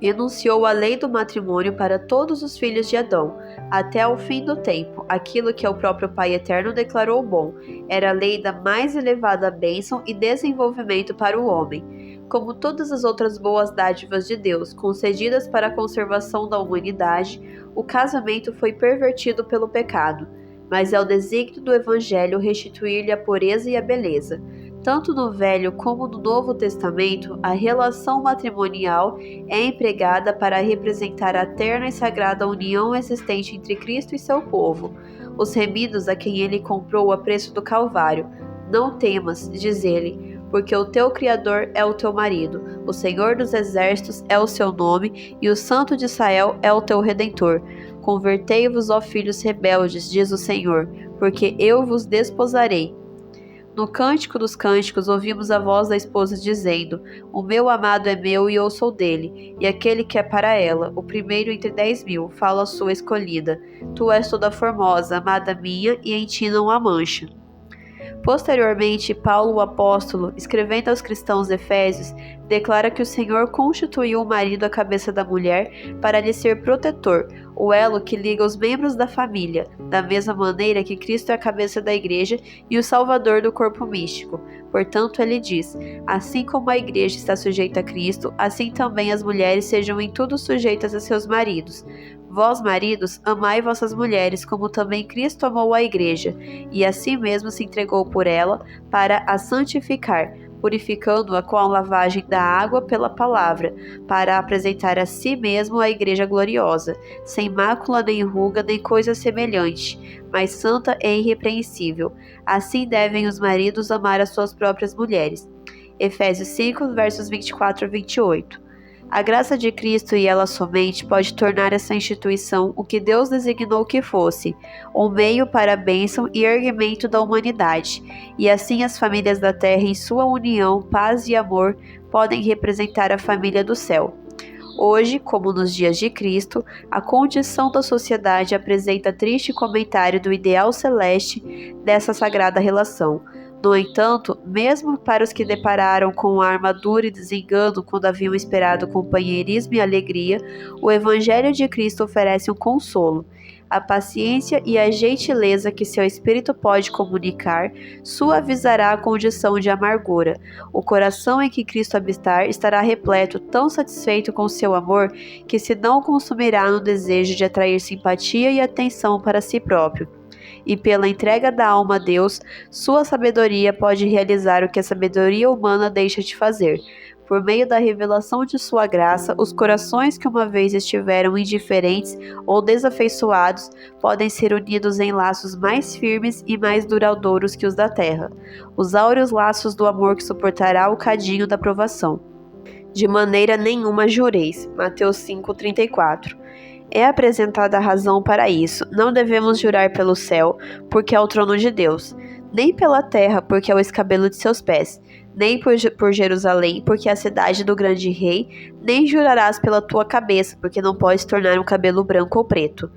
Enunciou a lei do matrimônio para todos os filhos de Adão, até ao fim do tempo, aquilo que o próprio Pai Eterno declarou bom. Era a lei da mais elevada bênção e desenvolvimento para o homem. Como todas as outras boas dádivas de Deus, concedidas para a conservação da humanidade, o casamento foi pervertido pelo pecado, mas é o desígnio do Evangelho restituir-lhe a pureza e a beleza. Tanto no Velho como no Novo Testamento, a relação matrimonial é empregada para representar a terna e sagrada união existente entre Cristo e seu povo, os remidos a quem ele comprou a preço do Calvário. Não temas, diz ele, porque o teu Criador é o teu marido, o Senhor dos Exércitos é o seu nome, e o Santo de Israel é o teu Redentor. Convertei-vos, ó filhos rebeldes, diz o Senhor, porque eu vos desposarei. No Cântico dos Cânticos ouvimos a voz da esposa dizendo: o meu amado é meu e eu sou dele, e aquele que é para ela, o primeiro entre 10.000, fala a sua escolhida. Tu és toda formosa, amada minha, e em ti não há mancha. Posteriormente, Paulo, o apóstolo, escrevendo aos cristãos efésios, declara que o Senhor constituiu o marido à cabeça da mulher para lhe ser protetor, o elo que liga os membros da família, da mesma maneira que Cristo é a cabeça da igreja e o salvador do corpo místico. Portanto, ele diz: assim como a igreja está sujeita a Cristo, assim também as mulheres sejam em tudo sujeitas a seus maridos. Vós, maridos, amai vossas mulheres, como também Cristo amou a igreja, e assim mesmo se entregou por ela, para a santificar, purificando-a com a lavagem da água pela palavra, para apresentar a si mesmo a igreja gloriosa, sem mácula nem ruga nem coisa semelhante, mas santa e irrepreensível. Assim devem os maridos amar as suas próprias mulheres. Efésios 5, versos 24 a 28. A graça de Cristo e ela somente pode tornar essa instituição o que Deus designou que fosse, um meio para a bênção e erguimento da humanidade, e assim as famílias da terra em sua união, paz e amor podem representar a família do céu. Hoje, como nos dias de Cristo, a condição da sociedade apresenta triste comentário do ideal celeste dessa sagrada relação. No entanto, mesmo para os que depararam com a armadura e desengano quando haviam esperado companheirismo e alegria, o Evangelho de Cristo oferece um consolo. A paciência e a gentileza que seu espírito pode comunicar suavizará a condição de amargura. O coração em que Cristo habitar estará repleto, tão satisfeito com seu amor, que se não consumirá no desejo de atrair simpatia e atenção para si próprio. E pela entrega da alma a Deus, sua sabedoria pode realizar o que a sabedoria humana deixa de fazer. Por meio da revelação de sua graça, os corações que uma vez estiveram indiferentes ou desafeiçoados podem ser unidos em laços mais firmes e mais duradouros que os da terra, os áureos laços do amor que suportará o cadinho da provação. De maneira nenhuma jureis. Mateus 5:34. É apresentada a razão para isso. Não devemos jurar pelo céu, porque é o trono de Deus, nem pela terra, porque é o escabelo de seus pés, nem por Jerusalém, porque é a cidade do grande rei, nem jurarás pela tua cabeça, porque não podes tornar um cabelo branco ou preto.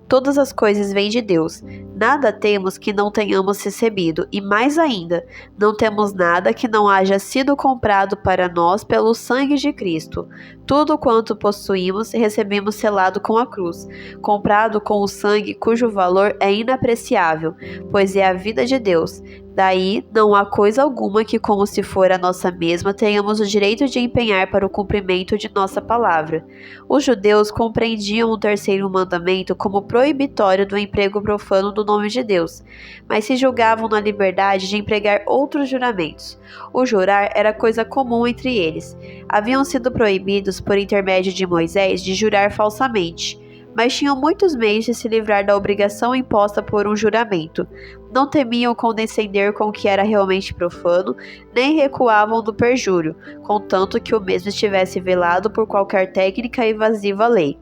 Todas as coisas vêm de Deus. Nada temos que não tenhamos recebido, e mais ainda, não temos nada que não haja sido comprado para nós pelo sangue de Cristo. Tudo quanto possuímos, recebemos selado com a cruz, comprado com o sangue cujo valor é inapreciável, pois é a vida de Deus. Daí, não há coisa alguma que, como se for a nossa mesma, tenhamos o direito de empenhar para o cumprimento de nossa palavra. Os judeus compreendiam o terceiro mandamento como proibitório do emprego profano do nome de Deus, mas se julgavam na liberdade de empregar outros juramentos. O jurar era coisa comum entre eles. Haviam sido proibidos, por intermédio de Moisés, de jurar falsamente, mas tinham muitos meios de se livrar da obrigação imposta por um juramento. Não temiam condescender com o que era realmente profano, nem recuavam do perjúrio, contanto que o mesmo estivesse velado por qualquer técnica evasiva à lei.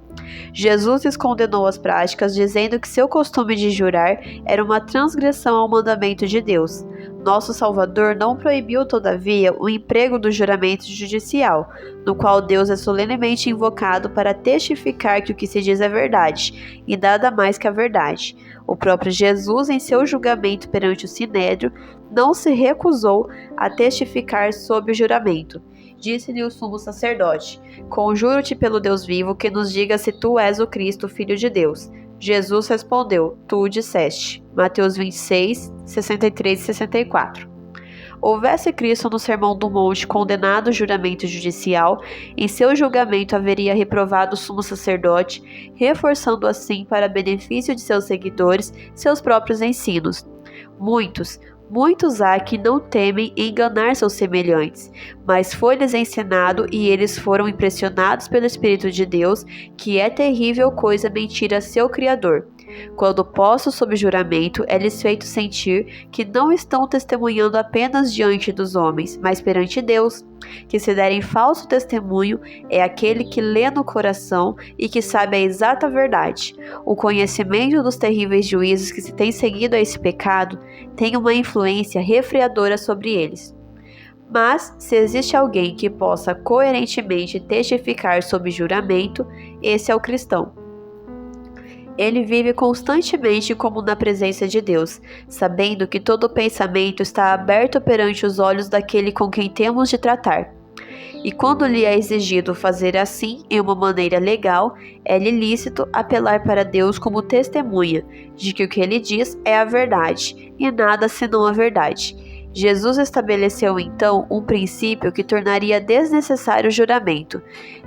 Jesus lhes condenou as práticas, dizendo que seu costume de jurar era uma transgressão ao mandamento de Deus. Nosso Salvador não proibiu, todavia, o emprego do juramento judicial, no qual Deus é solenemente invocado para testificar que o que se diz é verdade, e nada mais que a verdade. O próprio Jesus, em seu julgamento perante o Sinédrio, não se recusou a testificar sob o juramento. Disse-lhe o sumo sacerdote: Conjuro-te pelo Deus vivo que nos diga se tu és o Cristo, Filho de Deus. Jesus respondeu: Tu o disseste. Mateus 26, 63 e 64. Houvesse Cristo no Sermão do Monte condenado o juramento judicial, em seu julgamento haveria reprovado o sumo sacerdote, reforçando assim, para benefício de seus seguidores, seus próprios ensinos. Muitos há que não temem enganar seus semelhantes, mas foi-lhes ensinado e eles foram impressionados pelo Espírito de Deus, que é terrível coisa mentir a seu Criador. Quando postos sob juramento, é-lhes feito sentir que não estão testemunhando apenas diante dos homens, mas perante Deus. Que se derem falso testemunho é aquele que lê no coração e que sabe a exata verdade. O conhecimento dos terríveis juízos que se tem seguido a esse pecado tem uma influência refreadora sobre eles. Mas, se existe alguém que possa coerentemente testificar sob juramento, esse é o cristão. Ele vive constantemente como na presença de Deus, sabendo que todo pensamento está aberto perante os olhos daquele com quem temos de tratar. E quando lhe é exigido fazer assim, em uma maneira legal, é-lhe lícito apelar para Deus como testemunha de que o que ele diz é a verdade, e nada senão a verdade. Jesus estabeleceu então um princípio que tornaria desnecessário o juramento.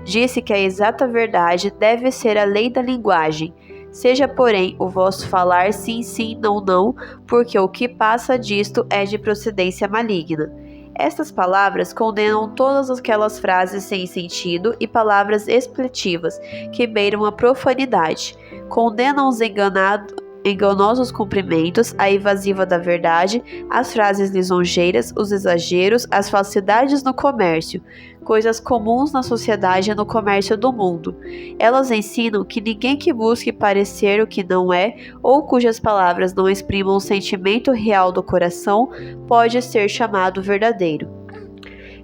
Disse que a exata verdade deve ser a lei da linguagem. Seja, porém, o vosso falar sim, sim, não, não, porque o que passa disto é de procedência maligna. Estas palavras condenam todas aquelas frases sem sentido e palavras expletivas que beiram a profanidade. Condenam os enganosos cumprimentos, a evasiva da verdade, as frases lisonjeiras, os exageros, as falsidades no comércio, coisas comuns na sociedade e no comércio do mundo. Elas ensinam que ninguém que busque parecer o que não é, ou cujas palavras não exprimam o sentimento real do coração, pode ser chamado verdadeiro.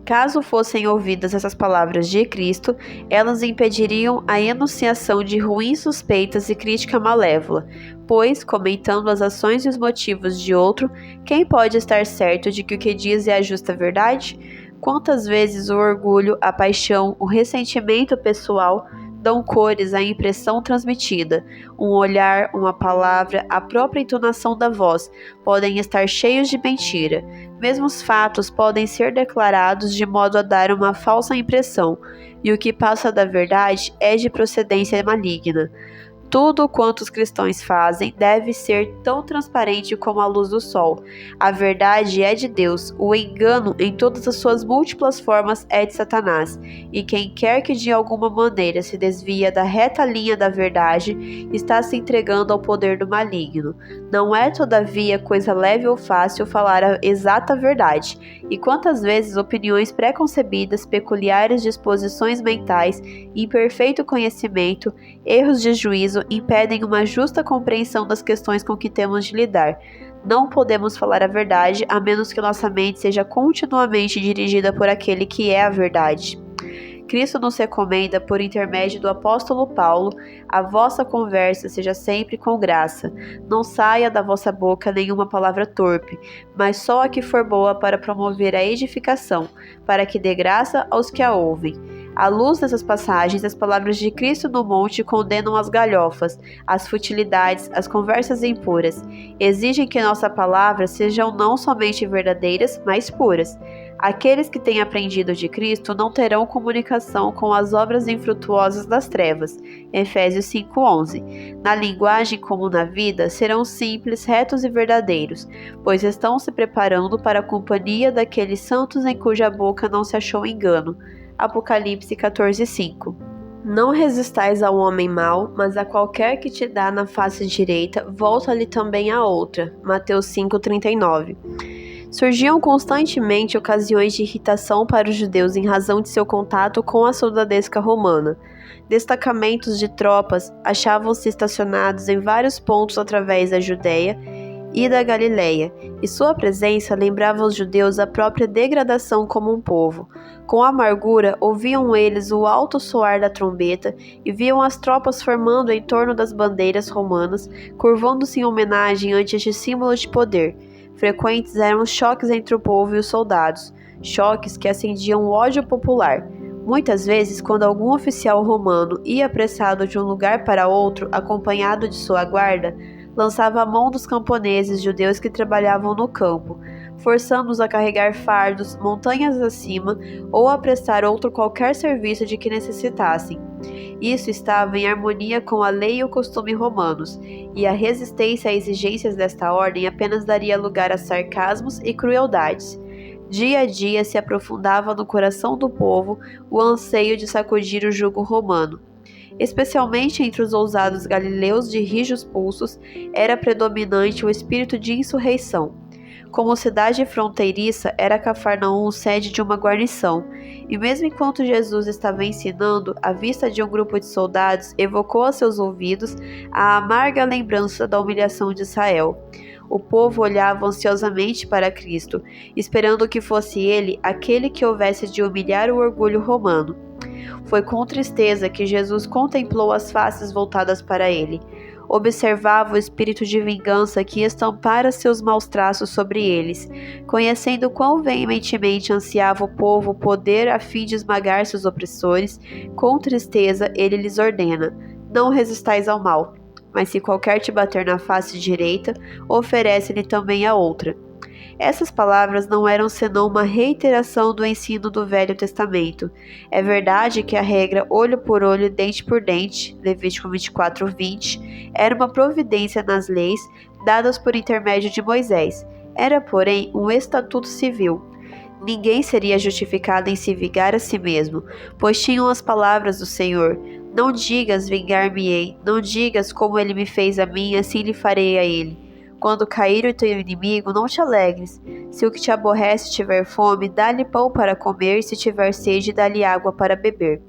Caso fossem ouvidas essas palavras de Cristo, elas impediriam a enunciação de ruins suspeitas e crítica malévola, pois, comentando as ações e os motivos de outro, quem pode estar certo de que o que diz é a justa verdade? Quantas vezes o orgulho, a paixão, o ressentimento pessoal dão cores à impressão transmitida. Um olhar, uma palavra, a própria entonação da voz podem estar cheios de mentira. Mesmo os fatos podem ser declarados de modo a dar uma falsa impressão, e o que passa da verdade é de procedência maligna. Tudo quanto os cristãos fazem deve ser tão transparente como a luz do sol. A verdade é de Deus, o engano em todas as suas múltiplas formas é de Satanás, e quem quer que de alguma maneira se desvia da reta linha da verdade está se entregando ao poder do maligno. Não é, todavia, coisa leve ou fácil falar a exata verdade, e quantas vezes opiniões preconcebidas, peculiares disposições mentais, imperfeito conhecimento, erros de juízo impedem uma justa compreensão das questões com que temos de lidar. Não podemos falar a verdade a menos que nossa mente seja continuamente dirigida por aquele que é a verdade. Cristo nos recomenda, por intermédio do apóstolo Paulo, a vossa conversa seja sempre com graça. Não saia da vossa boca nenhuma palavra torpe, mas só a que for boa para promover a edificação, para que dê graça aos que a ouvem. À luz dessas passagens, as palavras de Cristo no monte condenam as galhofas, as futilidades, as conversas impuras. Exigem que nossa palavra sejam não somente verdadeiras, mas puras. Aqueles que têm aprendido de Cristo não terão comunicação com as obras infrutuosas das trevas. Efésios 5:11. Na linguagem como na vida, serão simples, retos e verdadeiros, pois estão se preparando para a companhia daqueles santos em cuja boca não se achou engano. Apocalipse 14:5. Não resistais ao homem mau, mas a qualquer que te dá na face direita, volta-lhe também a outra. Mateus 5:39. Surgiam constantemente ocasiões de irritação para os judeus em razão de seu contato com a soldadesca romana. Destacamentos de tropas achavam-se estacionados em vários pontos através da Judéia e da Galiléia, e sua presença lembrava aos judeus a própria degradação como um povo. Com amargura, ouviam eles o alto soar da trombeta e viam as tropas formando em torno das bandeiras romanas, curvando-se em homenagem ante este símbolo de poder. Frequentes eram os choques entre o povo e os soldados, choques que acendiam o ódio popular. Muitas vezes, quando algum oficial romano ia apressado de um lugar para outro, acompanhado de sua guarda, lançava a mão dos camponeses judeus que trabalhavam no campo, forçando-os a carregar fardos montanhas acima ou a prestar outro qualquer serviço de que necessitassem. Isso estava em harmonia com a lei e o costume romanos, e a resistência a exigências desta ordem apenas daria lugar a sarcasmos e crueldades. Dia a dia se aprofundava no coração do povo o anseio de sacudir o jugo romano. Especialmente entre os ousados galileus de rijos pulsos, era predominante o espírito de insurreição. Como cidade fronteiriça, era Cafarnaum sede de uma guarnição, e mesmo enquanto Jesus estava ensinando, a vista de um grupo de soldados evocou a seus ouvidos a amarga lembrança da humilhação de Israel. O povo olhava ansiosamente para Cristo, esperando que fosse ele aquele que houvesse de humilhar o orgulho romano. Foi com tristeza que Jesus contemplou as faces voltadas para ele. Observava o espírito de vingança que estampara seus maus traços sobre eles, conhecendo quão veementemente ansiava o povo o poder a fim de esmagar seus opressores. Com tristeza ele lhes ordena: não resistais ao mal, mas se qualquer te bater na face direita, oferece-lhe também a outra. Essas palavras não eram senão uma reiteração do ensino do Velho Testamento. É verdade que a regra olho por olho, dente por dente, Levítico 24:20, era uma providência nas leis dadas por intermédio de Moisés. Era, porém, um estatuto civil. ninguém seria justificado em se vingar a si mesmo, pois tinham as palavras do Senhor: não digas, vingar-me-ei, não digas, como ele me fez a mim, assim lhe farei a ele. Quando cair o teu inimigo, não te alegres. Se o que te aborrece tiver fome, dá-lhe pão para comer, e se tiver sede, dá-lhe água para beber.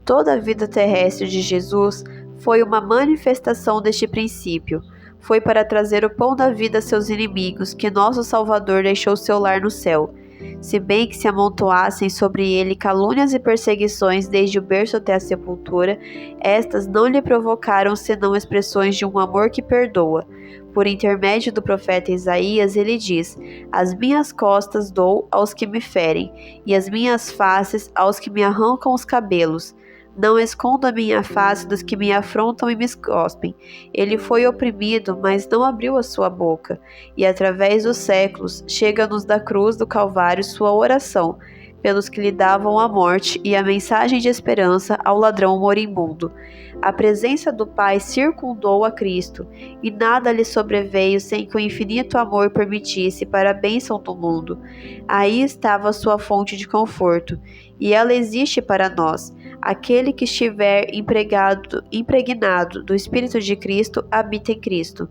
Toda a vida terrestre de Jesus foi uma manifestação deste princípio. Foi para trazer o pão da vida a seus inimigos que nosso Salvador deixou seu lar no céu. Se bem que se amontoassem sobre ele calúnias e perseguições desde o berço até a sepultura, estas não lhe provocaram senão expressões de um amor que perdoa. Por intermédio do profeta Isaías, ele diz: as minhas costas dou aos que me ferem, e as minhas faces aos que me arrancam os cabelos. Não escondo a minha face dos que me afrontam e me cospem. Ele foi oprimido, mas não abriu a sua boca. E através dos séculos, chega-nos da cruz do Calvário sua oração, pelos que lhe davam a morte e a mensagem de esperança ao ladrão moribundo. A presença do Pai circundou a Cristo, e nada lhe sobreveio sem que o infinito amor permitisse para a bênção do mundo. Aí estava a sua fonte de conforto, e ela existe para nós. Aquele que estiver impregnado do Espírito de Cristo habita em Cristo.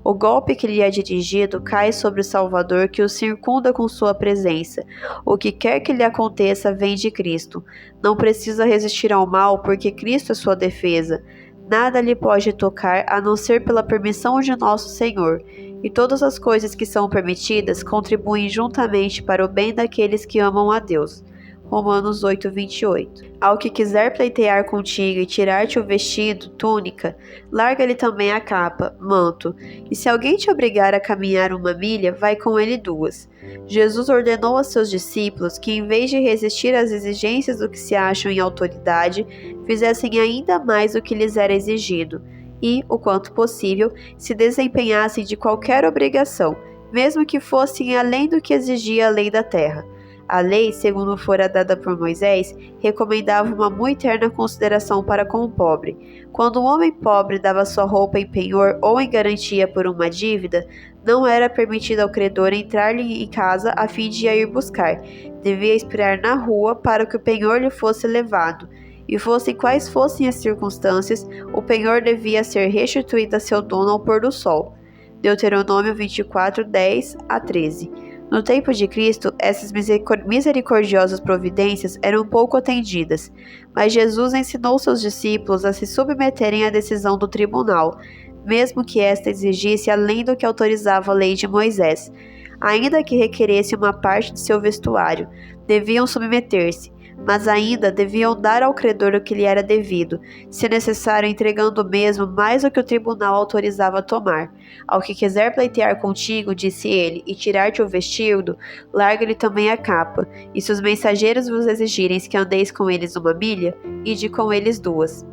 O golpe que lhe é dirigido cai sobre o Salvador, que o circunda com sua presença. O que quer que lhe aconteça vem de Cristo. Não precisa resistir ao mal, porque Cristo é sua defesa. Nada lhe pode tocar, a não ser pela permissão de nosso Senhor. E todas as coisas que são permitidas contribuem juntamente para o bem daqueles que amam a Deus. Romanos 8:28. Ao que quiser pleitear contigo e tirar-te o vestido, túnica, larga-lhe também a capa, manto, e se alguém te obrigar a caminhar 1 milha, vai com ele 2. Jesus ordenou a seus discípulos que, em vez de resistir às exigências do que se acham em autoridade, fizessem ainda mais o que lhes era exigido, e, o quanto possível, se desempenhassem de qualquer obrigação, mesmo que fossem além do que exigia a lei da terra. A lei, segundo fora dada por Moisés, recomendava uma muito terna consideração para com o pobre. Quando um homem pobre dava sua roupa em penhor ou em garantia por uma dívida, não era permitido ao credor entrar-lhe em casa a fim de a ir buscar. Devia esperar na rua para que o penhor lhe fosse levado. E fossem quais fossem as circunstâncias, o penhor devia ser restituído a seu dono ao pôr do sol. Deuteronômio 24:10-13. No tempo de Cristo, essas misericordiosas providências eram pouco atendidas, mas Jesus ensinou seus discípulos a se submeterem à decisão do tribunal, mesmo que esta exigisse além do que autorizava a lei de Moisés. Ainda que requeresse uma parte de seu vestuário, deviam submeter-se, mas ainda deviam dar ao credor o que lhe era devido, se necessário entregando mesmo mais do que o tribunal autorizava tomar. Ao que quiser pleitear contigo, disse ele, e tirar-te o vestido, larga-lhe também a capa, e se os mensageiros vos exigirem que andeis com eles 1 milha, ide com eles 2.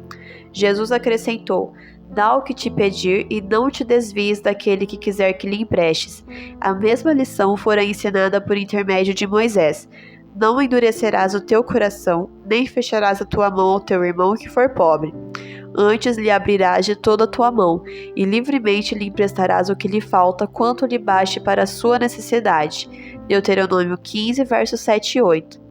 Jesus acrescentou: dá o que te pedir e não te desvies daquele que quiser que lhe emprestes. A mesma lição fora ensinada por intermédio de Moisés. Não endurecerás o teu coração, nem fecharás a tua mão ao teu irmão que for pobre. Antes lhe abrirás de toda a tua mão, e livremente lhe emprestarás o que lhe falta, quanto lhe baste para a sua necessidade. Deuteronômio 15, versos 7 e 8.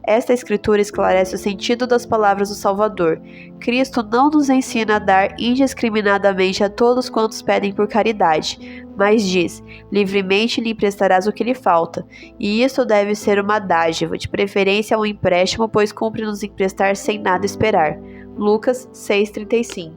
Esta escritura esclarece o sentido das palavras do Salvador. Cristo não nos ensina a dar indiscriminadamente a todos quantos pedem por caridade, mas diz: livremente lhe emprestarás o que lhe falta. E isso deve ser uma dádiva, de preferência um empréstimo, pois cumpre nos emprestar sem nada esperar. Lucas 6,35.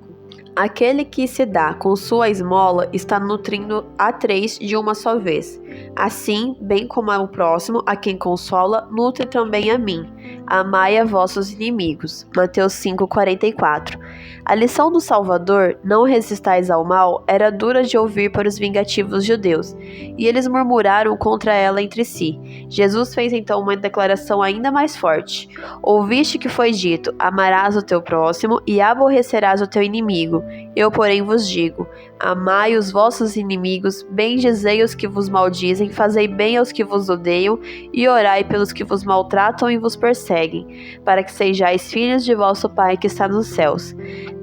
Aquele que se dá com sua esmola está nutrindo a 3 de uma só vez. Assim, bem como ao próximo, a quem consola, nutre também a mim. Amai a vossos inimigos. Mateus 5,44. A lição do Salvador, não resistais ao mal, era dura de ouvir para os vingativos judeus, e eles murmuraram contra ela entre si. Jesus fez então uma declaração ainda mais forte. Ouviste que foi dito: amarás o teu próximo e aborrecerás o teu inimigo. Eu, porém, vos digo: amai os vossos inimigos, bendizei os que vos maldizem, fazei bem aos que vos odeiam, e orai pelos que vos maltratam e vos perseguem, para que sejais filhos de vosso Pai que está nos céus.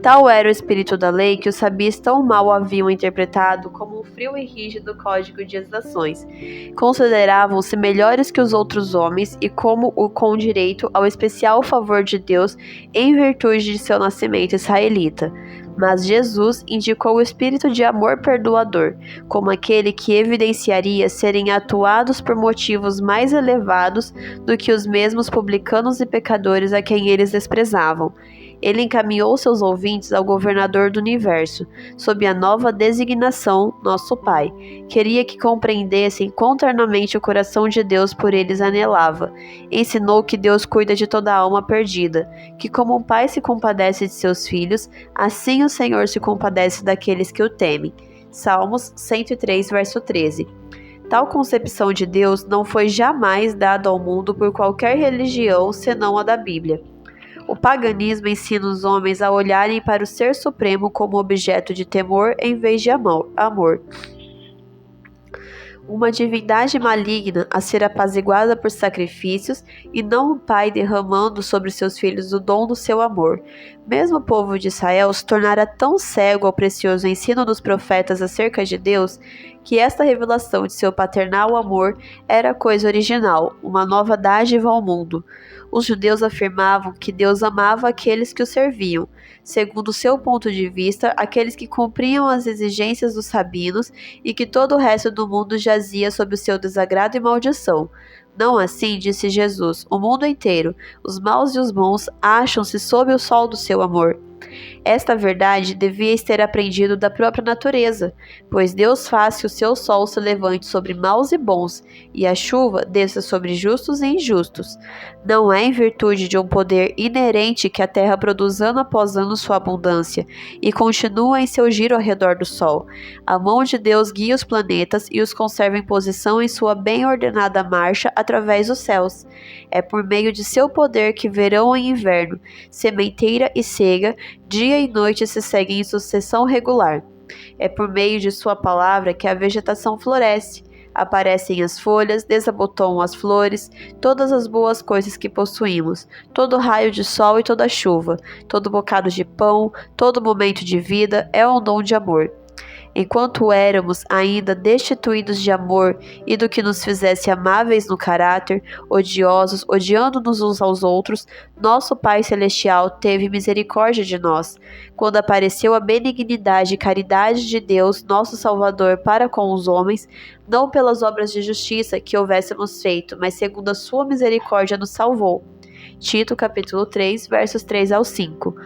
Tal era o espírito da lei que os sabios tão mal haviam interpretado como um frio e rígido código de exações. Consideravam-se melhores que os outros homens e como o com direito ao especial favor de Deus em virtude de seu nascimento israelita. Mas Jesus indicou o espírito de amor perdoador, como aquele que evidenciaria serem atuados por motivos mais elevados do que os mesmos publicanos e pecadores a quem eles desprezavam. Ele encaminhou seus ouvintes ao governador do universo, sob a nova designação, nosso Pai. Queria que compreendessem quão ternamente o coração de Deus por eles anelava. Ensinou que Deus cuida de toda alma perdida, que como um pai se compadece de seus filhos, assim o Senhor se compadece daqueles que o temem. Salmos 103, verso 13. Tal concepção de Deus não foi jamais dada ao mundo por qualquer religião senão a da Bíblia. O paganismo ensina os homens a olharem para o Ser Supremo como objeto de temor em vez de amor. Uma divindade maligna a ser apaziguada por sacrifícios e não um pai derramando sobre seus filhos o dom do seu amor. Mesmo o povo de Israel se tornara tão cego ao precioso ensino dos profetas acerca de Deus que esta revelação de seu paternal amor era coisa original, uma nova dádiva ao mundo. Os judeus afirmavam que Deus amava aqueles que o serviam, segundo seu ponto de vista, aqueles que cumpriam as exigências dos rabinos e que todo o resto do mundo jazia sob o seu desagrado e maldição. Não assim, disse Jesus, o mundo inteiro, os maus e os bons, acham-se sob o sol do seu amor. Esta verdade devíeis ter aprendido da própria natureza, pois Deus faz que o seu sol se levante sobre maus e bons, e a chuva desça sobre justos e injustos. Não é em virtude de um poder inerente que a terra produz ano após ano sua abundância, e continua em seu giro ao redor do sol. A mão de Deus guia os planetas e os conserva em posição em sua bem ordenada marcha através dos céus. É por meio de seu poder que verão e inverno, sementeira e ceiga, dia e noite se seguem em sucessão regular. É por meio de sua palavra que a vegetação floresce, aparecem as folhas, desabotoam as flores, todas as boas coisas que possuímos, todo raio de sol e toda chuva, todo bocado de pão, todo momento de vida é um dom de amor. Enquanto éramos ainda destituídos de amor e do que nos fizesse amáveis no caráter, odiosos, odiando-nos uns aos outros, nosso Pai Celestial teve misericórdia de nós, quando apareceu a benignidade e caridade de Deus, nosso Salvador, para com os homens, não pelas obras de justiça que houvéssemos feito, mas segundo a sua misericórdia nos salvou. Tito, capítulo 3, versos 3 ao 5.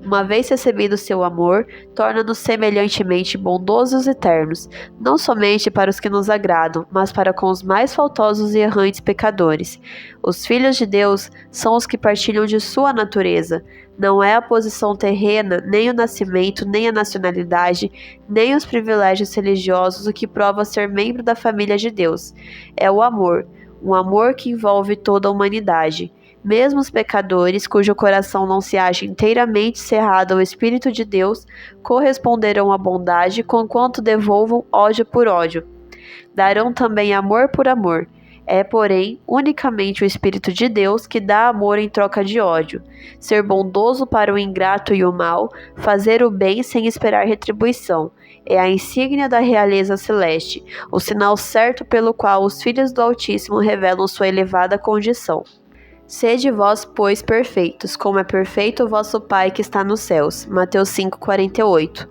Uma vez recebido seu amor, torna-nos semelhantemente bondosos e ternos, não somente para os que nos agradam, mas para com os mais faltosos e errantes pecadores. Os filhos de Deus são os que partilham de sua natureza. Não é a posição terrena, nem o nascimento, nem a nacionalidade, nem os privilégios religiosos o que prova ser membro da família de Deus. É o amor, um amor que envolve toda a humanidade. Mesmo os pecadores, cujo coração não se acha inteiramente cerrado ao Espírito de Deus, corresponderão à bondade, conquanto devolvam ódio por ódio. Darão também amor por amor. É, porém, unicamente o Espírito de Deus que dá amor em troca de ódio. Ser bondoso para o ingrato e o mal, fazer o bem sem esperar retribuição. É a insígnia da realeza celeste, o sinal certo pelo qual os filhos do Altíssimo revelam sua elevada condição. Sede vós, pois, perfeitos, como é perfeito o vosso Pai que está nos céus. Mateus 5,48.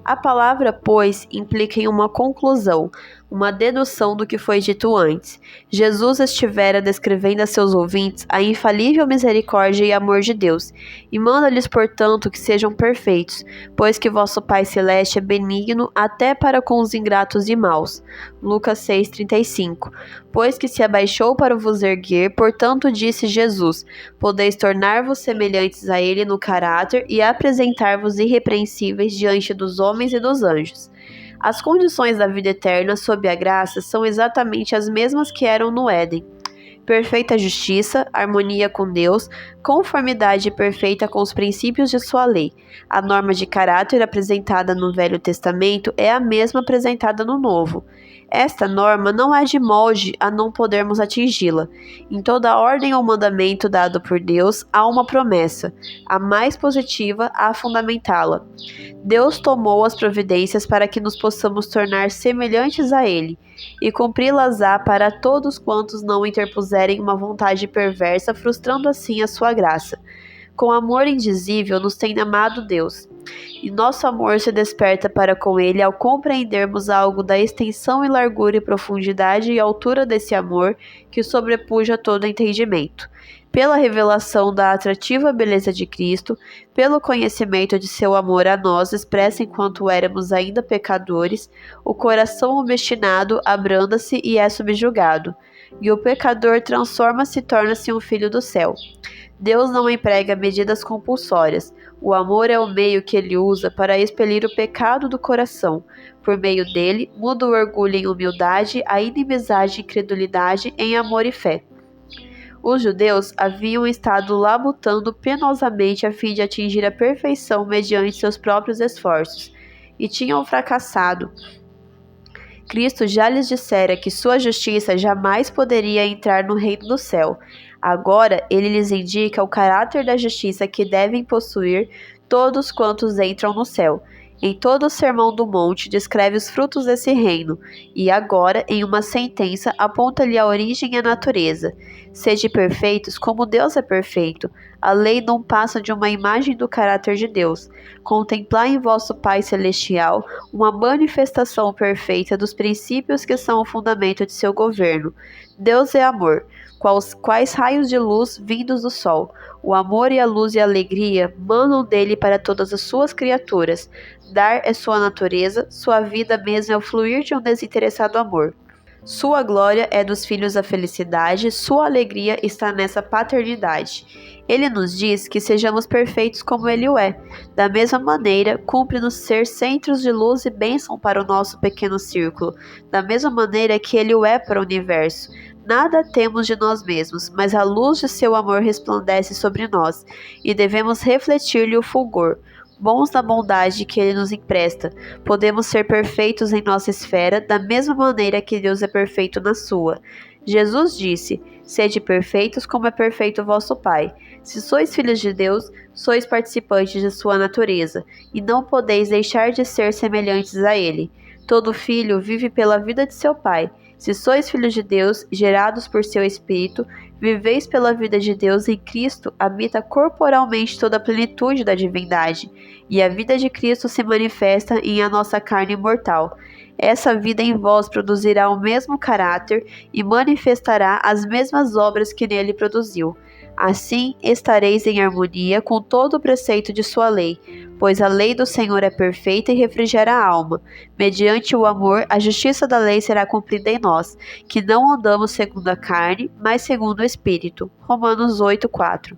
A palavra, pois, implica em uma conclusão, uma dedução do que foi dito antes. Jesus estivera descrevendo a seus ouvintes a infalível misericórdia e amor de Deus, e manda-lhes, portanto, que sejam perfeitos, pois que vosso Pai Celeste é benigno até para com os ingratos e maus. Lucas 6,35. Pois que se abaixou para vos erguer, portanto disse Jesus, podeis tornar-vos semelhantes a ele no caráter e apresentar-vos irrepreensíveis diante dos homens e dos anjos. As condições da vida eterna sob a graça são exatamente as mesmas que eram no Éden. Perfeita justiça, harmonia com Deus, conformidade perfeita com os princípios de sua lei. A norma de caráter apresentada no Velho Testamento é a mesma apresentada no Novo. Esta norma não é de molde a não podermos atingi-la. Em toda ordem ou mandamento dado por Deus, há uma promessa, a mais positiva a fundamentá-la. Deus tomou as providências para que nos possamos tornar semelhantes a Ele, e cumpri-las-á para todos quantos não interpuserem uma vontade perversa, frustrando assim a sua graça. Com amor indizível nos tem amado Deus, e nosso amor se desperta para com Ele ao compreendermos algo da extensão e largura e profundidade e altura desse amor que sobrepuja todo entendimento. Pela revelação da atrativa beleza de Cristo, pelo conhecimento de seu amor a nós expresso enquanto éramos ainda pecadores, o coração obstinado abranda-se e é subjugado, e o pecador transforma-se e torna-se um filho do céu. Deus não emprega medidas compulsórias. O amor é o meio que ele usa para expelir o pecado do coração. Por meio dele, muda o orgulho em humildade, a inimizade e incredulidade em amor e fé. Os judeus haviam estado labutando penosamente a fim de atingir a perfeição mediante seus próprios esforços, e tinham fracassado. Cristo já lhes dissera que sua justiça jamais poderia entrar no reino do céu. Agora, ele lhes indica o caráter da justiça que devem possuir todos quantos entram no céu. Em todo o Sermão do Monte, descreve os frutos desse reino, e agora, em uma sentença, aponta-lhe a origem e a natureza. Sede perfeitos como Deus é perfeito. A lei não passa de uma imagem do caráter de Deus. Contemplai em vosso Pai Celestial uma manifestação perfeita dos princípios que são o fundamento de seu governo. Deus é amor, quais raios de luz vindos do sol. O amor e a luz e a alegria manam dele para todas as suas criaturas. Dar é sua natureza, sua vida mesma é o fluir de um desinteressado amor. Sua glória é dos filhos da felicidade, sua alegria está nessa paternidade. Ele nos diz que sejamos perfeitos como ele o é. Da mesma maneira, cumpre-nos ser centros de luz e bênção para o nosso pequeno círculo, da mesma maneira que ele o é para o universo. Nada temos de nós mesmos, mas a luz de seu amor resplandece sobre nós, e devemos refletir-lhe o fulgor. Bons na bondade que ele nos empresta, podemos ser perfeitos em nossa esfera, da mesma maneira que Deus é perfeito na sua. Jesus disse: sede perfeitos como é perfeito o vosso Pai. Se sois filhos de Deus, sois participantes de sua natureza, e não podeis deixar de ser semelhantes a ele. Todo filho vive pela vida de seu pai. Se sois filhos de Deus, gerados por seu Espírito, viveis pela vida de Deus em Cristo, habita corporalmente toda a plenitude da divindade, e a vida de Cristo se manifesta em a nossa carne mortal. Essa vida em vós produzirá o mesmo caráter e manifestará as mesmas obras que nele produziu. Assim estareis em harmonia com todo o preceito de sua lei, pois a lei do Senhor é perfeita e refrigera a alma. Mediante o amor, a justiça da lei será cumprida em nós, que não andamos segundo a carne, mas segundo o Espírito. Romanos 8:4.